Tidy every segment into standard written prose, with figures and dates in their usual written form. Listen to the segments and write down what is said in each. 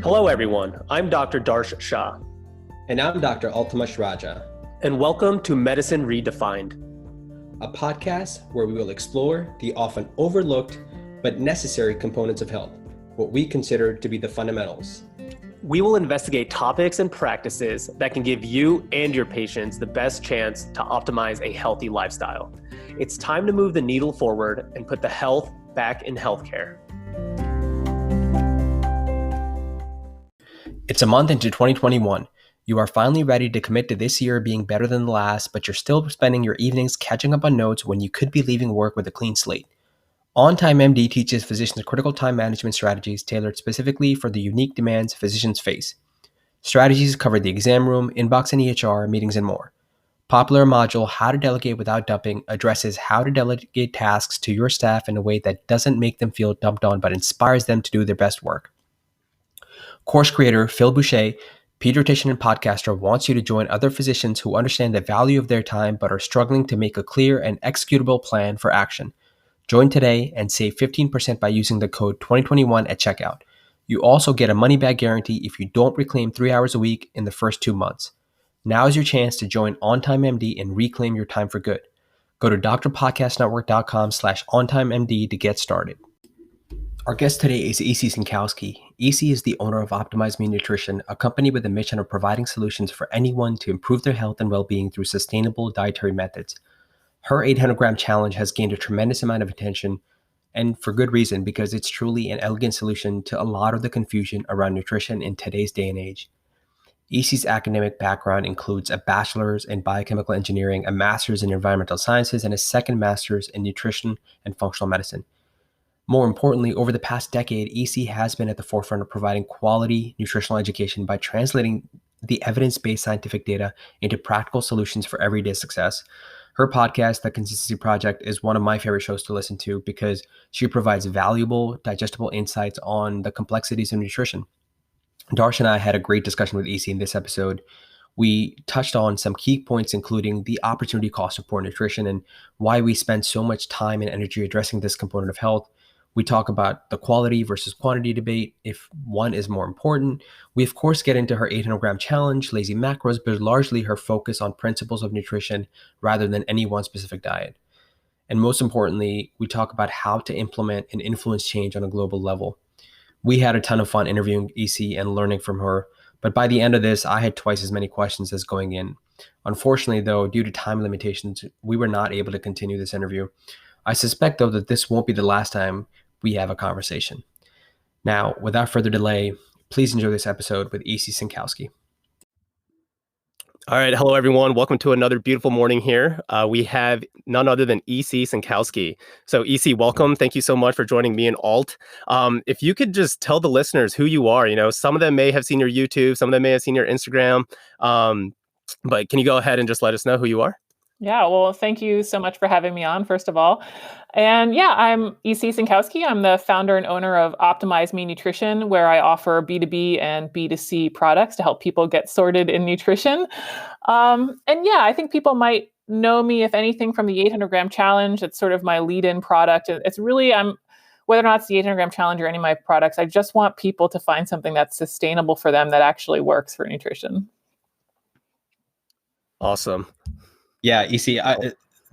Hello, everyone. I'm Dr. Darsh Shah. And I'm Dr. Ultimash Raja. And welcome to Medicine Redefined, a podcast where we will explore the often overlooked but necessary components of health, what we consider to be the fundamentals. We will investigate topics and practices that can give you and your patients the best chance to optimize a healthy lifestyle. It's time to move the needle forward and put the health back in healthcare. It's a month into 2021. You are finally ready to commit to this year being better than the last, but you're still spending your evenings catching up on notes when you could be leaving work with a clean slate. OnTimeMD teaches physicians critical time management strategies tailored specifically for the unique demands physicians face. Strategies cover the exam room, inbox and EHR, meetings, and more. Popular module, How to Delegate Without Dumping, addresses how to delegate tasks to your staff in a way that doesn't make them feel dumped on but inspires them to do their best work. Course creator Phil Boucher, pediatrician and podcaster, wants you to join other physicians who understand the value of their time but are struggling to make a clear and executable plan for action. Join today and save 15% by using the code 2021 at checkout. You also get a money-back guarantee if you don't reclaim 3 hours a week in the first 2 months. Now is your chance to join OnTimeMD and reclaim your time for good. Go to drpodcastnetwork.com/OnTimeMD to get started. Our guest today is EC Synkowski. EC is the owner of OptimizeMe Nutrition, a company with a mission of providing solutions for anyone to improve their health and well-being through sustainable dietary methods. Her 800-gram challenge has gained a tremendous amount of attention, and for good reason, because it's truly an elegant solution to a lot of the confusion around nutrition in today's day and age. EC's academic background includes a bachelor's in biochemical engineering, a master's in environmental sciences, and a second master's in nutrition and functional medicine. More importantly, over the past decade, EC has been at the forefront of providing quality nutritional education by translating the evidence-based scientific data into practical solutions for everyday success. Her podcast, TheConsistencyProject, is one of my favorite shows to listen to because she provides valuable, digestible insights on the complexities of nutrition. Darsh and I had a great discussion with EC in this episode. We touched on some key points, including the opportunity cost of poor nutrition and why we spend so much time and energy addressing this component of health. We talk about the quality versus quantity debate, if one is more important. We, of course, get into her 800-gram challenge, lazy macros, but largely her focus on principles of nutrition rather than any one specific diet. And most importantly, we talk about how to implement and influence change on a global level. We had a ton of fun interviewing EC and learning from her, but by the end of this, I had twice as many questions as going in. Unfortunately, though, due to time limitations, we were not able to continue this interview. I suspect, though, that this won't be the last time we have a conversation. Now, without further delay, please enjoy this episode with EC Synkowski. All right. Hello, everyone. Welcome to another beautiful morning here. We have none other than EC Synkowski. So EC, welcome. Thank you so much for joining me and Alt. If you could just tell the listeners who you are, some of them may have seen your YouTube, some of them may have seen your Instagram, but can you go ahead and just let us know who you are? Yeah, well, thank you so much for having me on, first of all. And yeah, I'm EC Synkowski. I'm the founder and owner of OptimizeMe Nutrition, where I offer B2B and B2C products to help people get sorted in nutrition. And yeah, I think people might know me, if anything, from the 800-gram challenge. It's sort of my lead-in product. It's really, whether or not it's the 800-gram challenge or any of my products, I just want people to find something that's sustainable for them that actually works for nutrition. Awesome. Yeah, EC,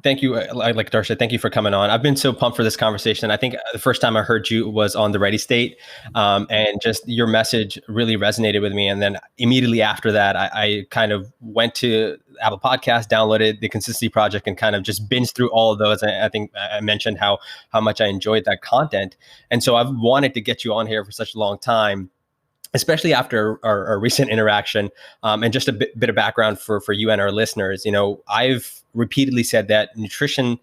thank you. Like Darsh, thank you for coming on. I've been so pumped for this conversation. I think the first time I heard you was on the Ready State, and just your message really resonated with me. And then immediately after that, I kind of went to Apple Podcasts, downloaded the Consistency Project, and kind of just binged through all of those. I think I mentioned how much I enjoyed that content. And so I've wanted to get you on here for such a long time, especially after our recent interaction. And just a bit of background for you and our listeners. I've repeatedly said that nutrition,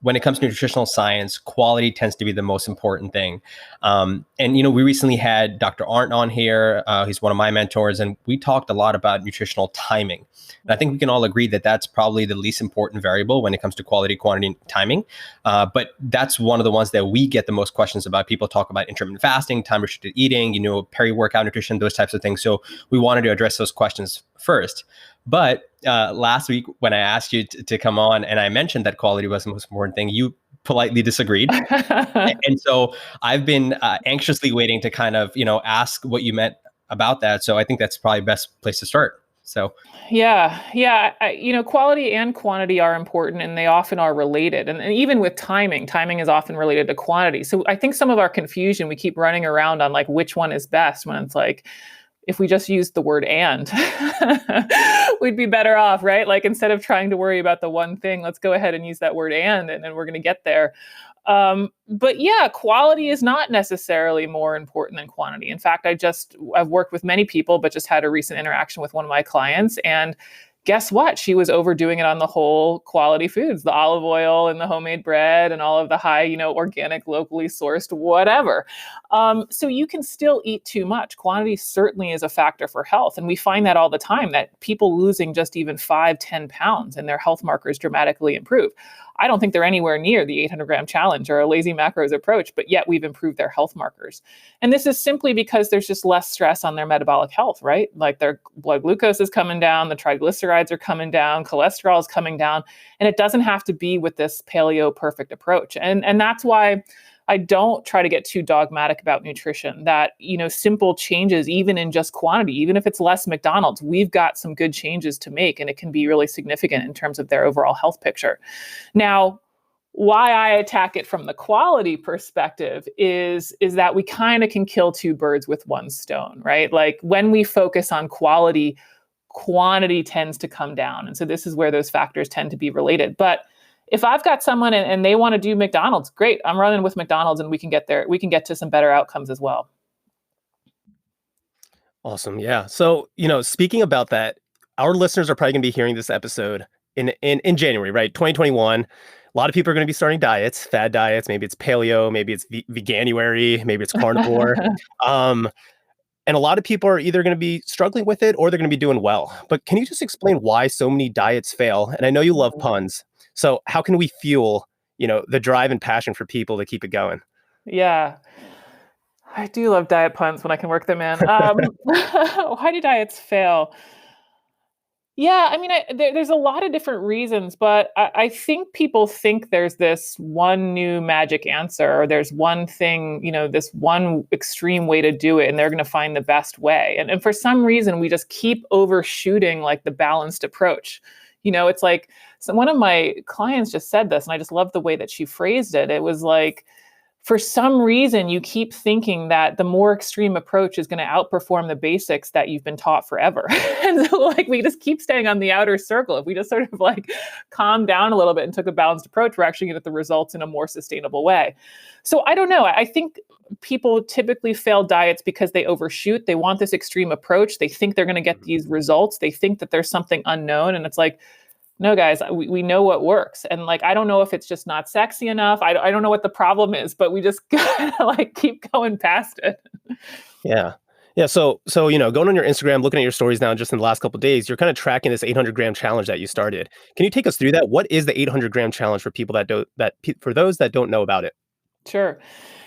when it comes to nutritional science, quality tends to be the most important thing. And we recently had Dr. Arndt on here. He's one of my mentors, and we talked a lot about nutritional timing. And I think we can all agree that that's probably the least important variable when it comes to quality, quantity, and timing. But that's one of the ones that we get the most questions about. People talk about intermittent fasting, time-restricted eating, peri-workout nutrition, those types of things. So we wanted to address those questions first. But last week, when I asked you to come on and I mentioned that quality was the most important thing, you politely disagreed. And so I've been anxiously waiting to kind of, ask what you meant about that. So I think that's probably the best place to start. So Yeah. Quality and quantity are important and they often are related. And even with timing is often related to quantity. So I think some of our confusion, we keep running around on like which one is best when it's like, if we just used the word and, we'd be better off, right? Like instead of trying to worry about the one thing, let's go ahead and use that word and then we're going to get there. But yeah, quality is not necessarily more important than quantity. In fact, I've worked with many people, but just had a recent interaction with one of my clients, and guess what? She was overdoing it on the whole quality foods, the olive oil and the homemade bread and all of the high, organic, locally sourced, whatever. So you can still eat too much. Quantity certainly is a factor for health. And we find that all the time, that people losing just even 5-10 pounds and their health markers dramatically improve. I don't think they're anywhere near the 800-gram challenge or a lazy macros approach, but yet we've improved their health markers. And this is simply because there's just less stress on their metabolic health, right? Like their blood glucose is coming down, the triglycerides are coming down, cholesterol is coming down, and it doesn't have to be with this paleo perfect approach. And that's why I don't try to get too dogmatic about nutrition, that, simple changes, even in just quantity, even if it's less McDonald's, we've got some good changes to make, and it can be really significant in terms of their overall health picture. Now, why I attack it from the quality perspective is that we kind of can kill two birds with one stone, right? Like when we focus on quality, quantity tends to come down. And so this is where those factors tend to be related. But if I've got someone and they want to do McDonald's, great. I'm running with McDonald's and we can get there. We can get to some better outcomes as well. Awesome. Yeah. So, speaking about that, our listeners are probably going to be hearing this episode in January, right? 2021. A lot of people are going to be starting diets, fad diets. Maybe it's paleo, maybe it's veganuary, maybe it's carnivore. And a lot of people are either going to be struggling with it or they're going to be doing well. But can you just explain why so many diets fail? And I know you love puns. So how can we fuel, the drive and passion for people to keep it going? Yeah. I do love diet puns when I can work them in. Why do diets fail? Yeah, I mean, there's a lot of different reasons, but I think people think there's this one new magic answer, or there's one thing, this one extreme way to do it, and they're going to find the best way. And for some reason, we just keep overshooting like the balanced approach. It's like, so one of my clients just said this, and I just love the way that she phrased it. It was like, for some reason, you keep thinking that the more extreme approach is going to outperform the basics that you've been taught forever. And so like, we just keep staying on the outer circle. If we just sort of like calm down a little bit and took a balanced approach, we're actually going to get the results in a more sustainable way. So I don't know. I think people typically fail diets because they overshoot. They want this extreme approach. They think they're going to get these results. They think that there's something unknown. And it's like, no, guys, we know what works. And like, I don't know if it's just not sexy enough. I don't know what the problem is, but we just gotta like keep going past it. Yeah. Yeah. So, going on your Instagram, looking at your stories now, just in the last couple of days, you're kind of tracking this 800-gram challenge that you started. Can you take us through that? What is the 800-gram challenge for people for those that don't know about it? Sure.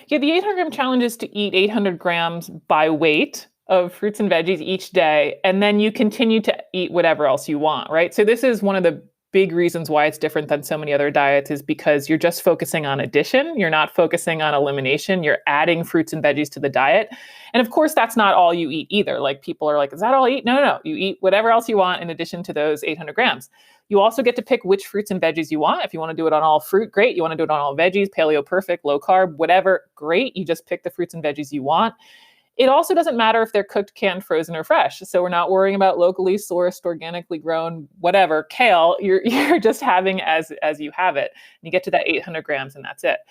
Yeah. The 800-gram challenge is to eat 800 grams by weight of fruits and veggies each day, and then you continue to eat whatever else you want, right? So this is one of the big reasons why it's different than so many other diets, is because you're just focusing on addition. You're not focusing on elimination. You're adding fruits and veggies to the diet. And of course, that's not all you eat either. Like people are like, is that all you eat? No. You eat whatever else you want in addition to those 800 grams. You also get to pick which fruits and veggies you want. If you want to do it on all fruit, great. You want to do it on all veggies, paleo perfect, low carb, whatever, great. You just pick the fruits and veggies you want. It also doesn't matter if they're cooked, canned, frozen, or fresh. So we're not worrying about locally sourced, organically grown, whatever, kale. You're just having as you have it. And you get to that 800 grams and that's it.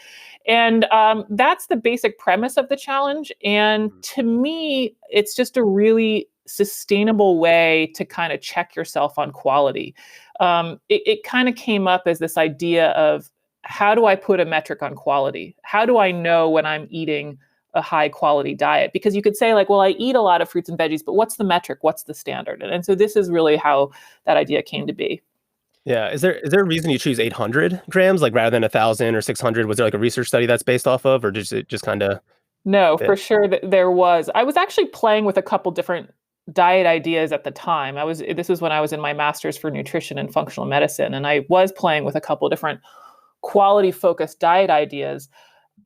And that's the basic premise of the challenge. And to me, it's just a really sustainable way to kind of check yourself on quality. It kind of came up as this idea of, how do I put a metric on quality? How do I know when I'm eating a high quality diet? Because you could say like, well, I eat a lot of fruits and veggies, but what's the metric? What's the standard? And so this is really how that idea came to be. Yeah. Is there a reason you choose 800 grams, like rather than 1,000 or 600? Was there like a research study that's based off of, or does it just kind of? No, for sure there was. I was actually playing with a couple different diet ideas at the time. This was when I was in my master's for nutrition and functional medicine. And I was playing with a couple different quality focused diet ideas.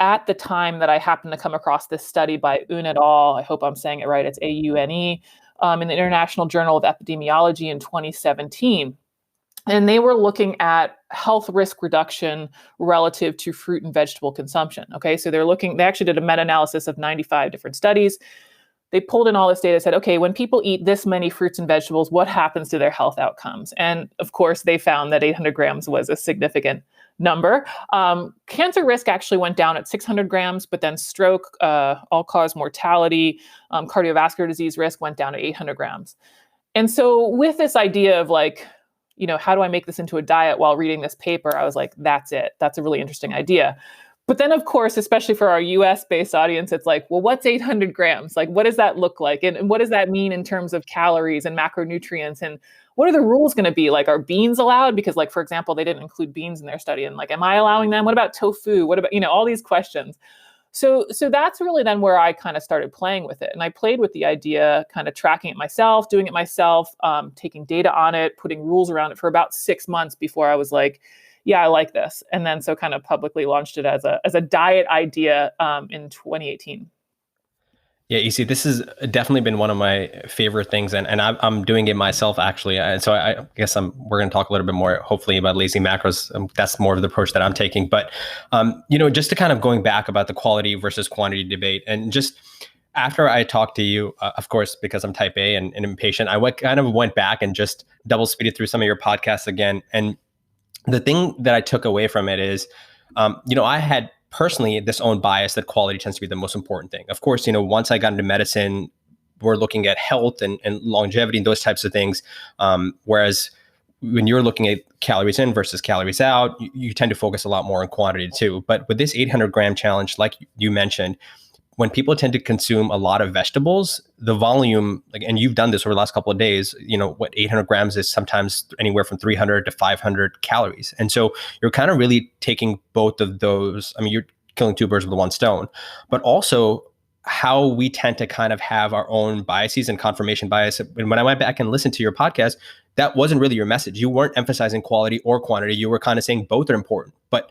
at the time that I happened to come across this study by Un et al. I hope I'm saying it right. It's AUNE, in the International Journal of Epidemiology in 2017. And they were looking at health risk reduction relative to fruit and vegetable consumption. Okay, so they actually did a meta-analysis of 95 different studies. They pulled in all this data, said, okay, when people eat this many fruits and vegetables, what happens to their health outcomes? And of course, they found that 800 grams was a significant number. Cancer risk actually went down at 600 grams, but then stroke, all-cause mortality, cardiovascular disease risk went down to 800 grams. And so with this idea of how do I make this into a diet while reading this paper? I was like, that's it. That's a really interesting idea. But then, of course, especially for our US-based audience, it's like, well, what's 800 grams? Like, what does that look like? And what does that mean in terms of calories and macronutrients? And what are the rules going to be? Like, are beans allowed? Because, for example, they didn't include beans in their study. And am I allowing them? What about tofu? What about, all these questions? So that's really then where I kind of started playing with it. And I played with the idea, kind of tracking it myself, doing it myself, taking data on it, putting rules around it for about 6 months before I was like, yeah, I like this. And then so kind of publicly launched it as a diet idea in 2018. Yeah, you see, this has definitely been one of my favorite things, and I'm doing it myself actually. And so I guess we're going to talk a little bit more, hopefully, about lazy macros. That's more of the approach that I'm taking. But just to kind of going back about the quality versus quantity debate, and just after I talked to you, of course, because I'm type A and impatient, I went back and just double speeded through some of your podcasts again. And the thing that I took away from it is, I had personally this own bias that quality tends to be the most important thing. Of course, once I got into medicine, we're looking at health and longevity and those types of things. Whereas when you're looking at calories in versus calories out, you tend to focus a lot more on quantity too. But with this 800 gram challenge, like you mentioned, when people tend to consume a lot of vegetables, the volume, and you've done this over the last couple of days, 800 grams is sometimes anywhere from 300 to 500 calories. And so you're kind of really taking both of those. I mean, you're killing two birds with one stone, but also how we tend to kind of have our own biases and confirmation bias. And when I went back and listened to your podcast, that wasn't really your message. You weren't emphasizing quality or quantity. You were kind of saying both are important. But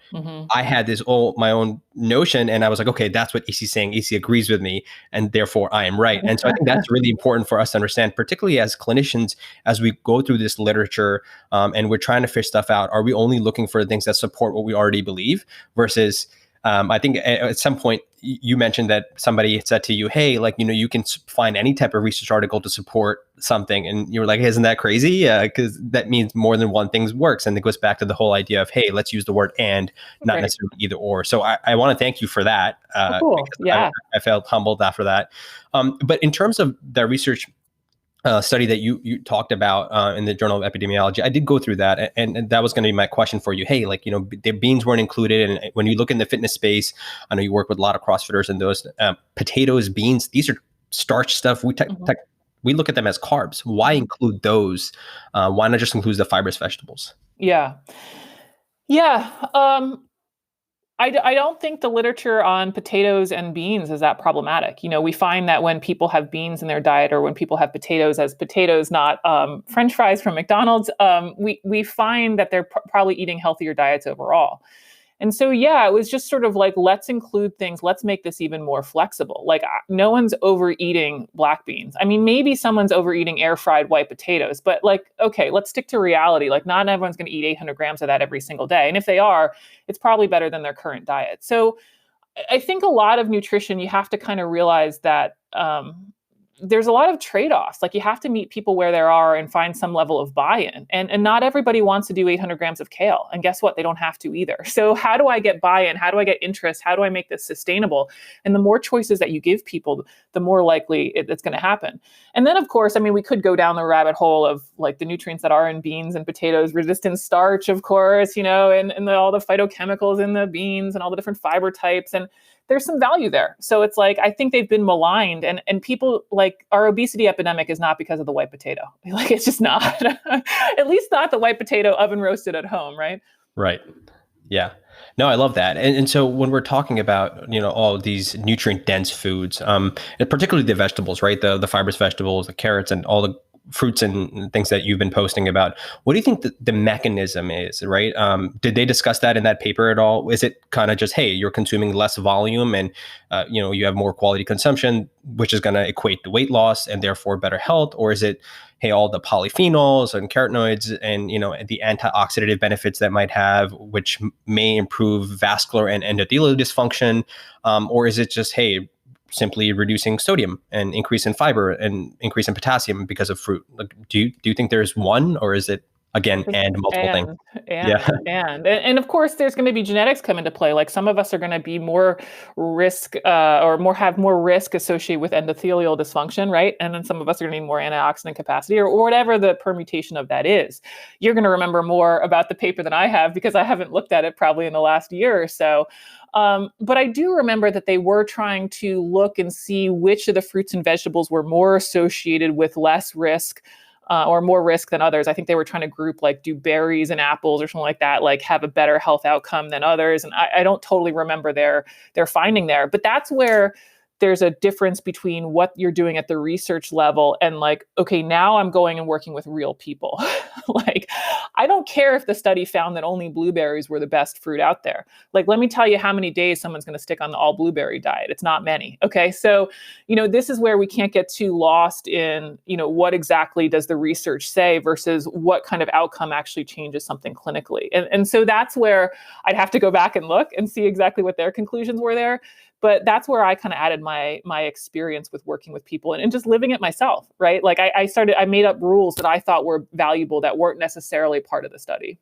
I had my own notion, and I was like, okay, that's what EC's saying. EC agrees with me, and therefore I am right. And so I think that's really important for us to understand, particularly as clinicians, as we go through this literature and we're trying to fish stuff out. Are we only looking for things that support what we already believe versus I think at some point you mentioned that somebody said to you, hey, you can find any type of research article to support something. And you were like, hey, isn't that crazy? Because that means more than one thing works. And it goes back to the whole idea of, hey, let's use the word and, not necessarily either or. So I want to thank you for that. Cool. Yeah. I felt humbled after that. But in terms of the research study that you talked about in the Journal of Epidemiology, I did go through that, and that was going to be my question for you. Hey, the beans weren't included, and when you look in the fitness space, I know you work with a lot of CrossFitters, and those potatoes, beans, these are starch stuff. We look at them as carbs. Why include those? Why not just include the fibrous vegetables? Yeah. I don't think the literature on potatoes and beans is that problematic. We find that when people have beans in their diet, or when people have potatoes as potatoes, not French fries from McDonald's, we find that they're probably eating healthier diets overall. And so, it was just sort of let's include things. Let's make this even more flexible. No one's overeating black beans. I mean, maybe someone's overeating air fried white potatoes, but okay, let's stick to reality. Not everyone's going to eat 800 grams of that every single day. And if they are, it's probably better than their current diet. So I think a lot of nutrition, you have to kind of realize that there's a lot of trade-offs. You have to meet people where they are and find some level of buy-in. And not everybody wants to do 800 grams of kale. And guess what? They don't have to either. So how do I get buy-in? How do I get interest? How do I make this sustainable? And the more choices that you give people, the more likely it's going to happen. And then, of course, I mean, we could go down the rabbit hole of the nutrients that are in beans and potatoes, resistant starch, of course, and all the phytochemicals in the beans and all the different fiber types. And there's some value there. So it's I think they've been maligned, and people our obesity epidemic is not because of the white potato. It's just not, at least not the white potato oven roasted at home. Right. Right. Yeah. No, I love that. And so when we're talking about, all these nutrient dense foods, and particularly the vegetables, right? The fibrous vegetables, the carrots, and all the fruits and things that you've been posting about. What do you think the mechanism is, right? Did they discuss that in that paper at all? Is it kind of just, hey, you're consuming less volume and, you have more quality consumption, which is going to equate to weight loss and therefore better health? Or is it, hey, all the polyphenols and carotenoids and, the antioxidative benefits that might have, which may improve vascular and endothelial dysfunction? Or is it just, hey, simply reducing sodium and increase in fiber and increase in potassium because of fruit? Like, do you think there's one, or is it again and multiple things? Yeah. And of course, there's going to be genetics come into play. Like some of us are going to be more risk have more risk associated with endothelial dysfunction, right? And then some of us are going to need more antioxidant capacity or whatever the permutation of that is. You're going to remember more about the paper than I have because I haven't looked at it probably in the last year or so. But I do remember that they were trying to look and see which of the fruits and vegetables were more associated with less risk or more risk than others. I think they were trying to group like, do berries and apples or something like that, like have a better health outcome than others. And I don't totally remember their finding there, but that's where there's a difference between what you're doing at the research level and like, okay, now I'm going and working with real people. Like, I don't care if the study found that only blueberries were the best fruit out there. Like, let me tell you how many days someone's going to stick on the all blueberry diet. It's not many. Okay. So, this is where we can't get too lost in, what exactly does the research say versus what kind of outcome actually changes something clinically. And so that's where I'd have to go back and look and see exactly what their conclusions were there. But that's where I kind of added my experience with working with people and just living it myself, right? Like I made up rules that I thought were valuable that weren't necessarily part of the study.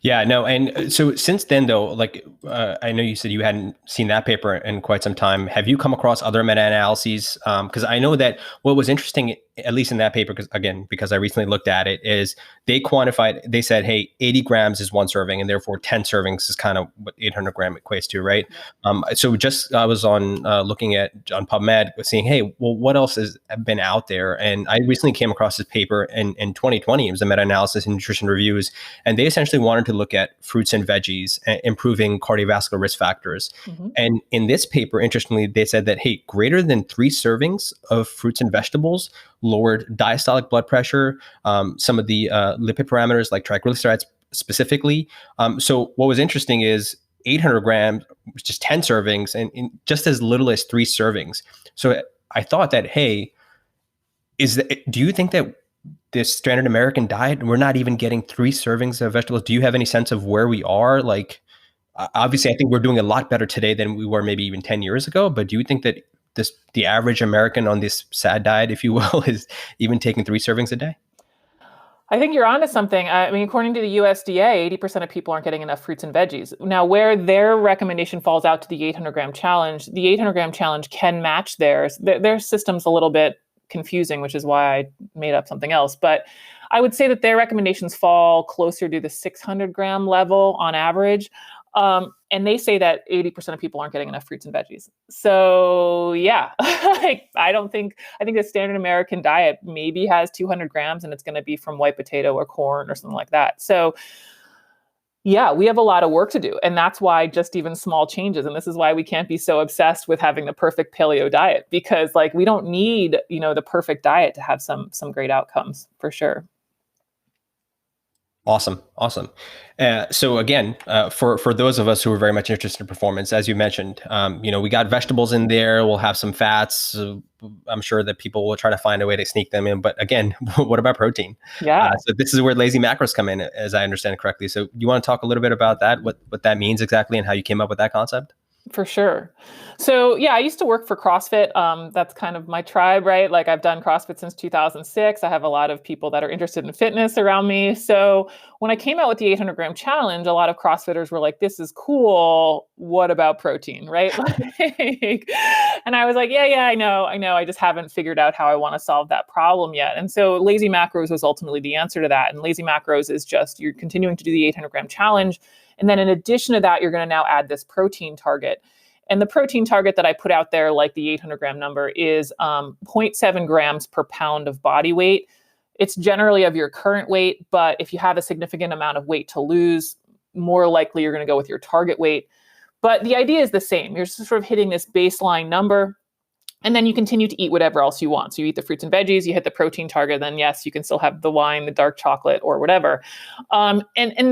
Yeah, no. And so since then, though, like I know you said you hadn't seen that paper in quite some time. Have you come across other meta-analyses? Because I know that what was interesting, at least in that paper, because I recently looked at it, is they quantified, they said, hey, 80 grams is one serving, and therefore 10 servings is kind of what 800 gram equates to, right? So just I was on looking at on PubMed, seeing, hey, well, what else has been out there? And I recently came across this paper in 2020. It was a meta-analysis in Nutrition Reviews, and they essentially wanted to look at fruits and veggies, improving cardiovascular risk factors. Mm-hmm. And in this paper, interestingly, they said that, hey, greater than 3 servings of fruits and vegetables lowered diastolic blood pressure, some of the lipid parameters like triglycerides specifically. So what was interesting is 800 grams, just 10 servings, and just as little as 3 servings. So I thought that, hey, do you think that this standard American diet, we're not even getting 3 servings of vegetables? Do you have any sense of where we are? Like, obviously, I think we're doing a lot better today than we were maybe even 10 years ago. But do you think that the average American on this sad diet, if you will, is even taking 3 servings a day? I think you're onto something. I mean, according to the USDA, 80% of people aren't getting enough fruits and veggies. Now, where their recommendation falls out to the 800 gram challenge, the 800 gram challenge can match theirs. Their system's a little bit confusing, which is why I made up something else. But I would say that their recommendations fall closer to the 600 gram level on average. And they say that 80% of people aren't getting enough fruits and veggies. So yeah, I think the standard American diet maybe has 200 grams and it's going to be from white potato or corn or something like that. So yeah, we have a lot of work to do. And that's why just even small changes. And this is why we can't be so obsessed with having the perfect paleo diet, because like we don't need, the perfect diet to have some great outcomes for sure. Awesome. So again, for those of us who are very much interested in performance, as you mentioned, we got vegetables in there. We'll have some fats. I'm sure that people will try to find a way to sneak them in. But again, what about protein? Yeah. So this is where lazy macros come in, as I understand it correctly. So you want to talk a little bit about that, what that means exactly, and how you came up with that concept? For sure. So yeah, I used to work for CrossFit. That's kind of my tribe, right? Like I've done CrossFit since 2006. I have a lot of people that are interested in fitness around me. So when I came out with the 800 gram challenge, a lot of CrossFitters were like, this is cool. What about protein, right? And I was like, yeah, I know. I just haven't figured out how I want to solve that problem yet. And so lazy macros was ultimately the answer to that. And lazy macros is just, you're continuing to do the 800 gram challenge. And then in addition to that, you're going to now add this protein target. And the protein target that I put out there, like the 800 gram number, is 0.7 grams per pound of body weight. It's generally of your current weight, but if you have a significant amount of weight to lose, more likely you're going to go with your target weight. But the idea is the same. You're sort of hitting this baseline number. And then you continue to eat whatever else you want. So you eat the fruits and veggies, you hit the protein target, then yes, you can still have the wine, the dark chocolate, or whatever. And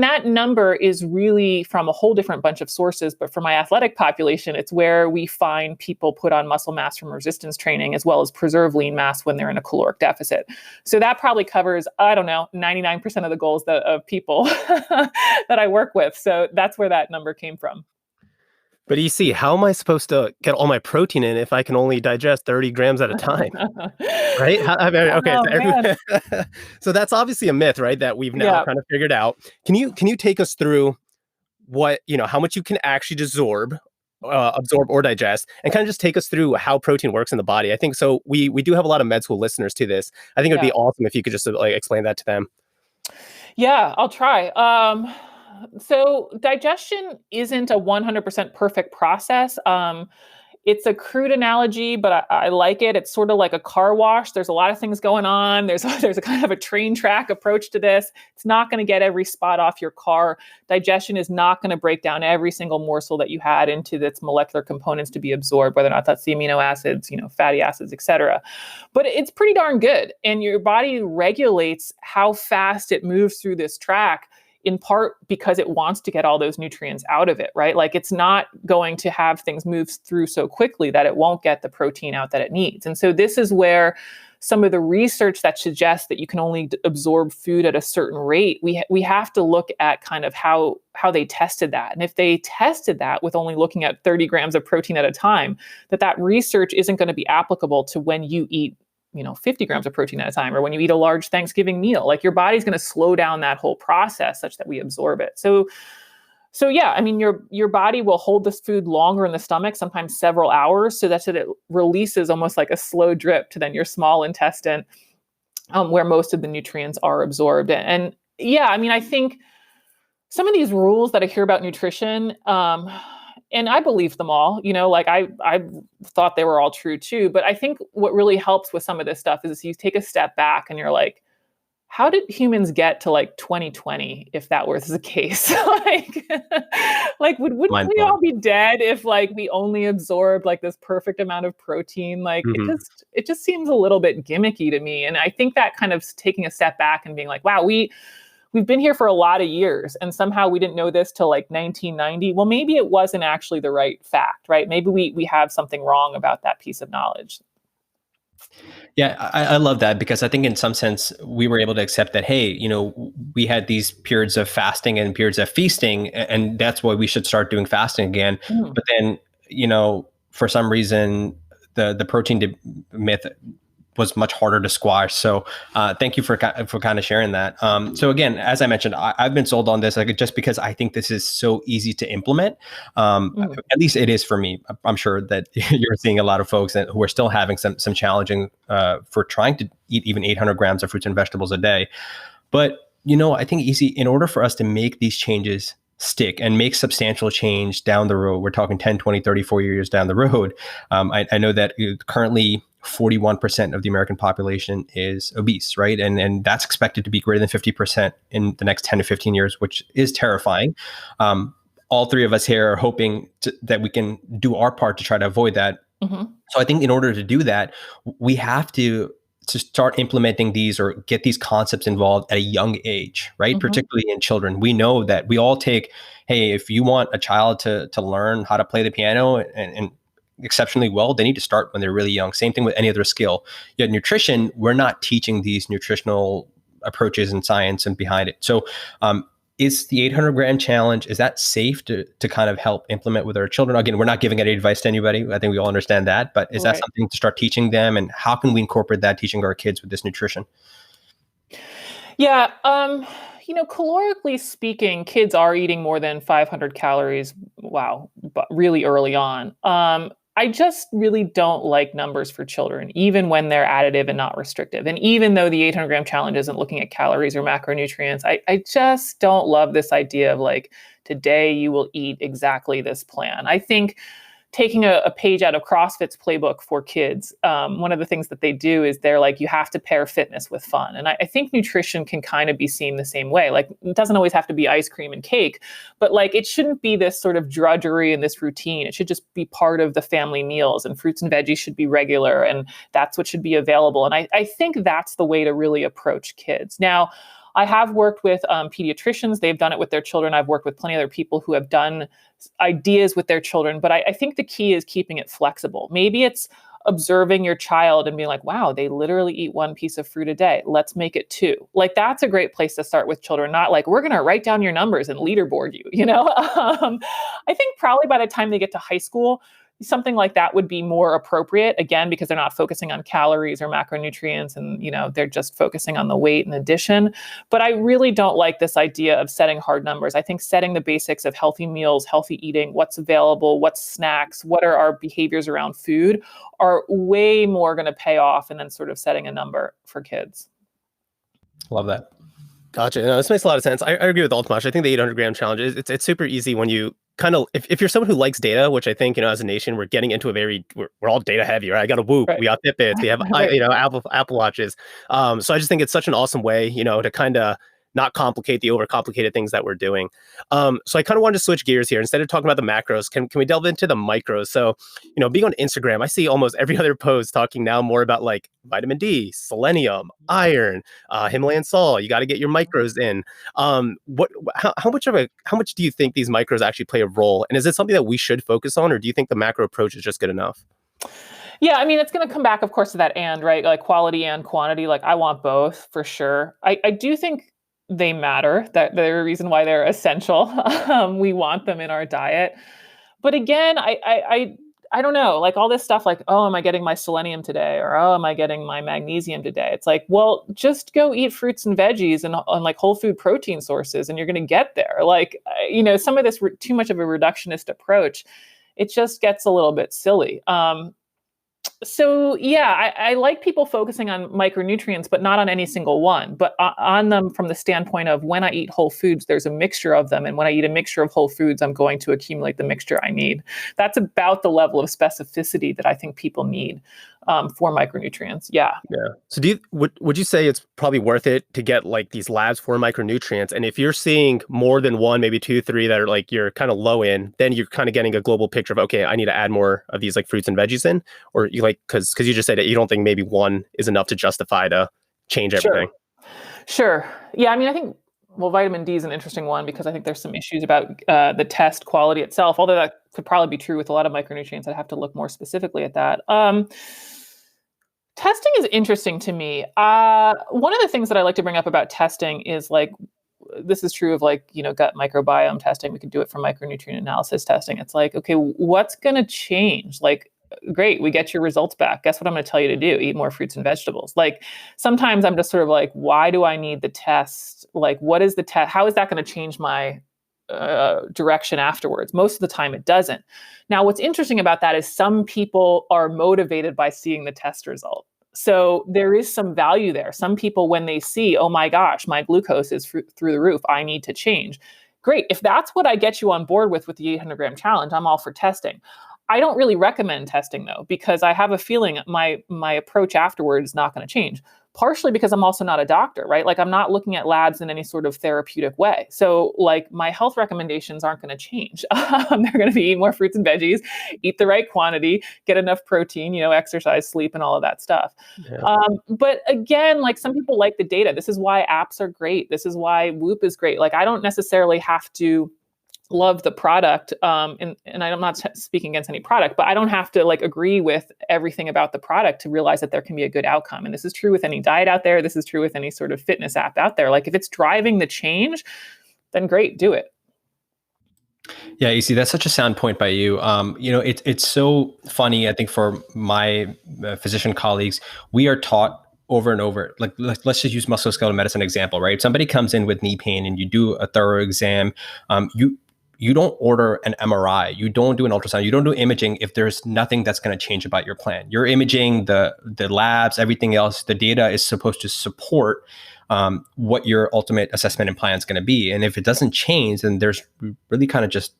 that number is really from a whole different bunch of sources. But for my athletic population, it's where we find people put on muscle mass from resistance training, as well as preserve lean mass when they're in a caloric deficit. So that probably covers, I don't know, 99% of the goals of people that I work with. So that's where that number came from. But you see, how am I supposed to get all my protein in if I can only digest 30 grams at a time? Right? I mean, okay. Oh, man. So that's obviously a myth, right? That we've now Yeah. kind of figured out. Can you take us through what, how much you can actually absorb or digest, and kind of just take us through how protein works in the body? I think so. We do have a lot of med school listeners to this. I think it'd be Yeah. awesome if you could just like explain that to them. Yeah, I'll try. So digestion isn't a 100% perfect process. It's a crude analogy, but I like it. It's sort of like a car wash. There's a lot of things going on. There's a kind of a train track approach to this. It's not going to get every spot off your car. Digestion is not going to break down every single morsel that you had into its molecular components to be absorbed, whether or not that's the amino acids, fatty acids, et cetera. But it's pretty darn good. And your body regulates how fast it moves through this track, in part because it wants to get all those nutrients out of it, right? Like it's not going to have things move through so quickly that it won't get the protein out that it needs. And so this is where some of the research that suggests that you can only absorb food at a certain rate, we have to look at kind of how they tested that. And if they tested that with only looking at 30 grams of protein at a time, that research isn't going to be applicable to when you eat 50 grams of protein at a time, or when you eat a large Thanksgiving meal. Like your body's going to slow down that whole process such that we absorb it. So yeah, I mean, your body will hold this food longer in the stomach, sometimes several hours, so that it releases almost like a slow drip to then your small intestine, where most of the nutrients are absorbed. And yeah, I mean, I think some of these rules that I hear about nutrition, and I believe them all, like I thought they were all true too. But I think what really helps with some of this stuff is you take a step back and you're like, how did humans get to like 2020 if that was the case? like wouldn't we all be dead if like we only absorbed like this perfect amount of protein? Like it just seems a little bit gimmicky to me. And I think that kind of taking a step back and being like, wow, we've been here for a lot of years and somehow we didn't know this till like 1990. Well, maybe it wasn't actually the right fact, right? Maybe we have something wrong about that piece of knowledge. Yeah, I love that, because I think in some sense we were able to accept that, hey, we had these periods of fasting and periods of feasting, and that's why we should start doing fasting again. But then, for some reason, the protein myth was much harder to squash. So thank you for kind of sharing that. So again, as I mentioned, I've been sold on this just because I think this is so easy to implement. At least it is for me. I'm sure that you're seeing a lot of folks who are still having some challenging for trying to eat even 800 grams of fruits and vegetables a day. But, I think in order for us to make these changes stick and make substantial change down the road, we're talking 10, 20, 30, 40 years down the road. I know that currently 41% of the American population is obese, right? And that's expected to be greater than 50% in the next 10 to 15 years, which is terrifying. All three of us here are hoping that we can do our part to try to avoid that. So I think in order to do that, we have to start implementing these or get these concepts involved at a young age, right? Particularly in children. We know that we all take, hey, if you want a child to learn how to play the piano and exceptionally well, they need to start when they're really young. Same thing with any other skill. Yet nutrition, we're not teaching these nutritional approaches and science and behind it. So is the 800 gram challenge, is that safe to kind of help implement with our children? Again, we're not giving any advice to anybody. I think we all understand that, but is that something to start teaching them, and how can we incorporate that teaching our kids with this nutrition? Yeah. Calorically speaking, kids are eating more than 500 calories. Wow. But really early on. I just really don't like numbers for children, even when they're additive and not restrictive. And even though the 800 gram challenge isn't looking at calories or macronutrients, I just don't love this idea of like, today you will eat exactly this plan. I think taking a page out of CrossFit's playbook for kids. One of the things that they do is they're like, you have to pair fitness with fun. And I think nutrition can kind of be seen the same way. Like, it doesn't always have to be ice cream and cake, but like, it shouldn't be this sort of drudgery and this routine. It should just be part of the family meals, and fruits and veggies should be regular, and that's what should be available. And I think that's the way to really approach kids. Now, I have worked with pediatricians. They've done it with their children. I've worked with plenty of other people who have done ideas with their children. But I think the key is keeping it flexible. Maybe it's observing your child and being like, wow, they literally eat one piece of fruit a day. Let's make it two. Like, that's a great place to start with children. Not like, we're going to write down your numbers and leaderboard you, you know? I think probably by the time they get to high school, something like that would be more appropriate, again, because they're not focusing on calories or macronutrients, and, you know, they're just focusing on the weight and addition. But I really don't like this idea of setting hard numbers. I think setting the basics of healthy meals, healthy eating, what's available, what's snacks, what are our behaviors around food, are way more going to pay off, and then sort of setting a number for kids. Love that. Gotcha. No, this makes a lot of sense. I agree with Altamash. I think the 800-gram challenge it's super easy when you kind of, if you're someone who likes data, which I think, you know, as a nation, we're getting into we're all data heavy, right? I got a Whoop, Right. we got Fitbits, we have, Right. you know, Apple Watches. So I just think it's such an awesome way, you know, to kind of not complicate the overcomplicated things that we're doing. So I kind of wanted to switch gears here. Instead of talking about the macros, can we delve into the micros? So, you know, being on Instagram, I see almost every other post talking now more about like vitamin D, selenium, iron, Himalayan salt. You got to get your micros in. How much do you think these micros actually play a role? And is it something that we should focus on, or do you think the macro approach is just good enough? Yeah, I mean, it's going to come back, of course, to that and, right? Like, quality and quantity. Like, I want both for sure. I do think they matter, that they're a reason why they're essential. We want them in our diet. But again, I don't know, like all this stuff, like, oh, am I getting my selenium today? Or, oh, am I getting my magnesium today? It's like, well, just go eat fruits and veggies and on like whole food protein sources, and you're going to get there. Like, you know, some of this too much of a reductionist approach, it just gets a little bit silly. So yeah, I like people focusing on micronutrients, but not on any single one, but on them from the standpoint of, when I eat whole foods, there's a mixture of them. And when I eat a mixture of whole foods, I'm going to accumulate the mixture I need. That's about the level of specificity that I think people need for micronutrients. Yeah. Yeah. So would you say it's probably worth it to get like these labs for micronutrients? And if you're seeing more than one, maybe two, three that are like you're kind of low in, then you're kind of getting a global picture of, okay, I need to add more of these like fruits and veggies in, or you like, because you just said that you don't think maybe one is enough to justify to change everything. Sure. Yeah. I mean, I think, well, vitamin D is an interesting one, because I think there's some issues about the test quality itself, although that could probably be true with a lot of micronutrients. I'd have to look more specifically at that. Testing is interesting to me. One of the things that I like to bring up about testing is, like, this is true of, like, you know, gut microbiome testing. We could do it for micronutrient analysis testing. It's like, okay, what's going to change? Like, great, we get your results back. Guess what I'm going to tell you to do? Eat more fruits and vegetables. Like, sometimes I'm just sort of like, why do I need the test? Like, what is the test? How is that going to change my direction afterwards? Most of the time it doesn't. Now, what's interesting about that is some people are motivated by seeing the test result. So there is some value there. Some people, when they see, oh my gosh, my glucose is through the roof, I need to change. Great. If that's what I get you on board with the 800-gram challenge, I'm all for testing. I don't really recommend testing, though, because I have a feeling my approach afterward is not going to change. Partially because I'm also not a doctor, right? Like, I'm not looking at labs in any sort of therapeutic way. So, like, my health recommendations aren't going to change. They're going to be eat more fruits and veggies, eat the right quantity, get enough protein, you know, exercise, sleep, and all of that stuff. Yeah. But again, like, some people like the data. This is why apps are great. This is why Whoop is great. Like, I don't necessarily have to love the product, and I'm not speaking against any product, but I don't have to like agree with everything about the product to realize that there can be a good outcome. And this is true with any diet out there. This is true with any sort of fitness app out there. Like, if it's driving the change, then great, do it. Yeah, you see, that's such a sound point by you. You know, it's so funny. I think for my physician colleagues, we are taught over and over, like, let's just use musculoskeletal medicine example, right? Somebody comes in with knee pain and you do a thorough exam. You don't order an MRI, you don't do an ultrasound, you don't do imaging if there's nothing that's going to change about your plan. Your imaging, the labs, everything else, the data is supposed to support what your ultimate assessment and plan is going to be. And if it doesn't change, then there's really kind of just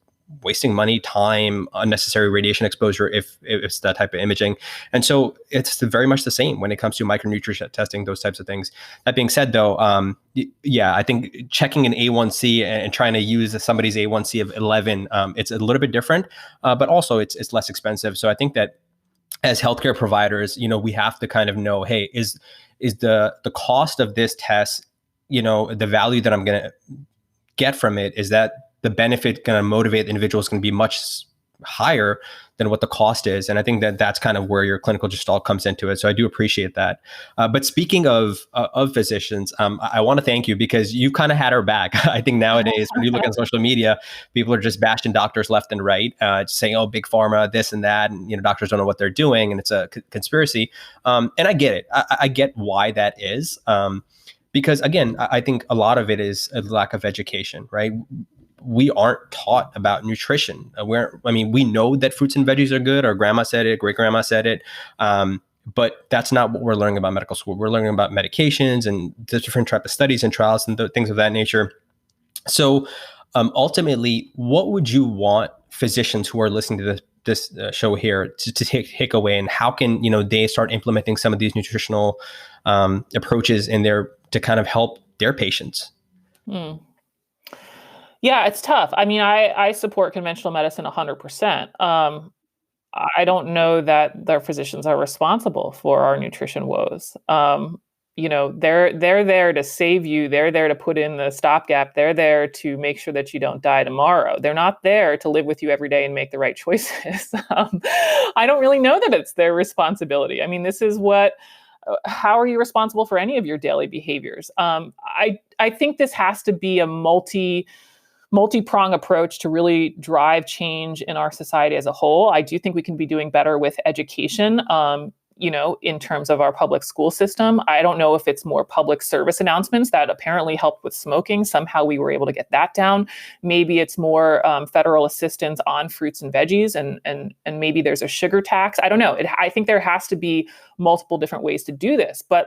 wasting money, time, unnecessary radiation exposure if it's that type of imaging. And so it's very much the same when it comes to micronutrient testing, those types of things. That being said, though, I think checking an A1C and trying to use somebody's A1C of 11, it's a little bit different, but also it's less expensive. So I think that as healthcare providers, we have to kind of know, hey, is the cost of this test, the value that I'm going to get from it, is that the benefit going to motivate individuals going to be much higher than what the cost is. And I think that that's kind of where your clinical gestalt comes into it. So I do appreciate that. But speaking of physicians, I want to thank you because you kind of had our back. I think nowadays when you look on social media, people are just bashing doctors left and right, just saying, oh, big pharma, this and that. And, doctors don't know what they're doing. And it's a conspiracy. And I get it. I get why that is. Because again, I think a lot of it is a lack of education, right? We aren't taught about nutrition. We know that fruits and veggies are good. Our grandma said it, great grandma said it. But that's not what we're learning about medical school. We're learning about medications and the different type of studies and trials and things of that nature. So ultimately, what would you want physicians who are listening to this show here to take away, and how can they start implementing some of these nutritional approaches in there to kind of help their patients? Yeah, it's tough. I support conventional medicine 100%. I don't know that their physicians are responsible for our nutrition woes. They're there to save you. They're there to put in the stopgap. They're there to make sure that you don't die tomorrow. They're not there to live with you every day and make the right choices. I don't really know that it's their responsibility. This is how are you responsible for any of your daily behaviors? I think this has to be a multi-prong approach to really drive change in our society as a whole. I do think we can be doing better with education, in terms of our public school system. I don't know if it's more public service announcements that apparently helped with smoking. Somehow we were able to get that down. Maybe it's more federal assistance on fruits and veggies, and maybe there's a sugar tax. I don't know. I think there has to be multiple different ways to do this. But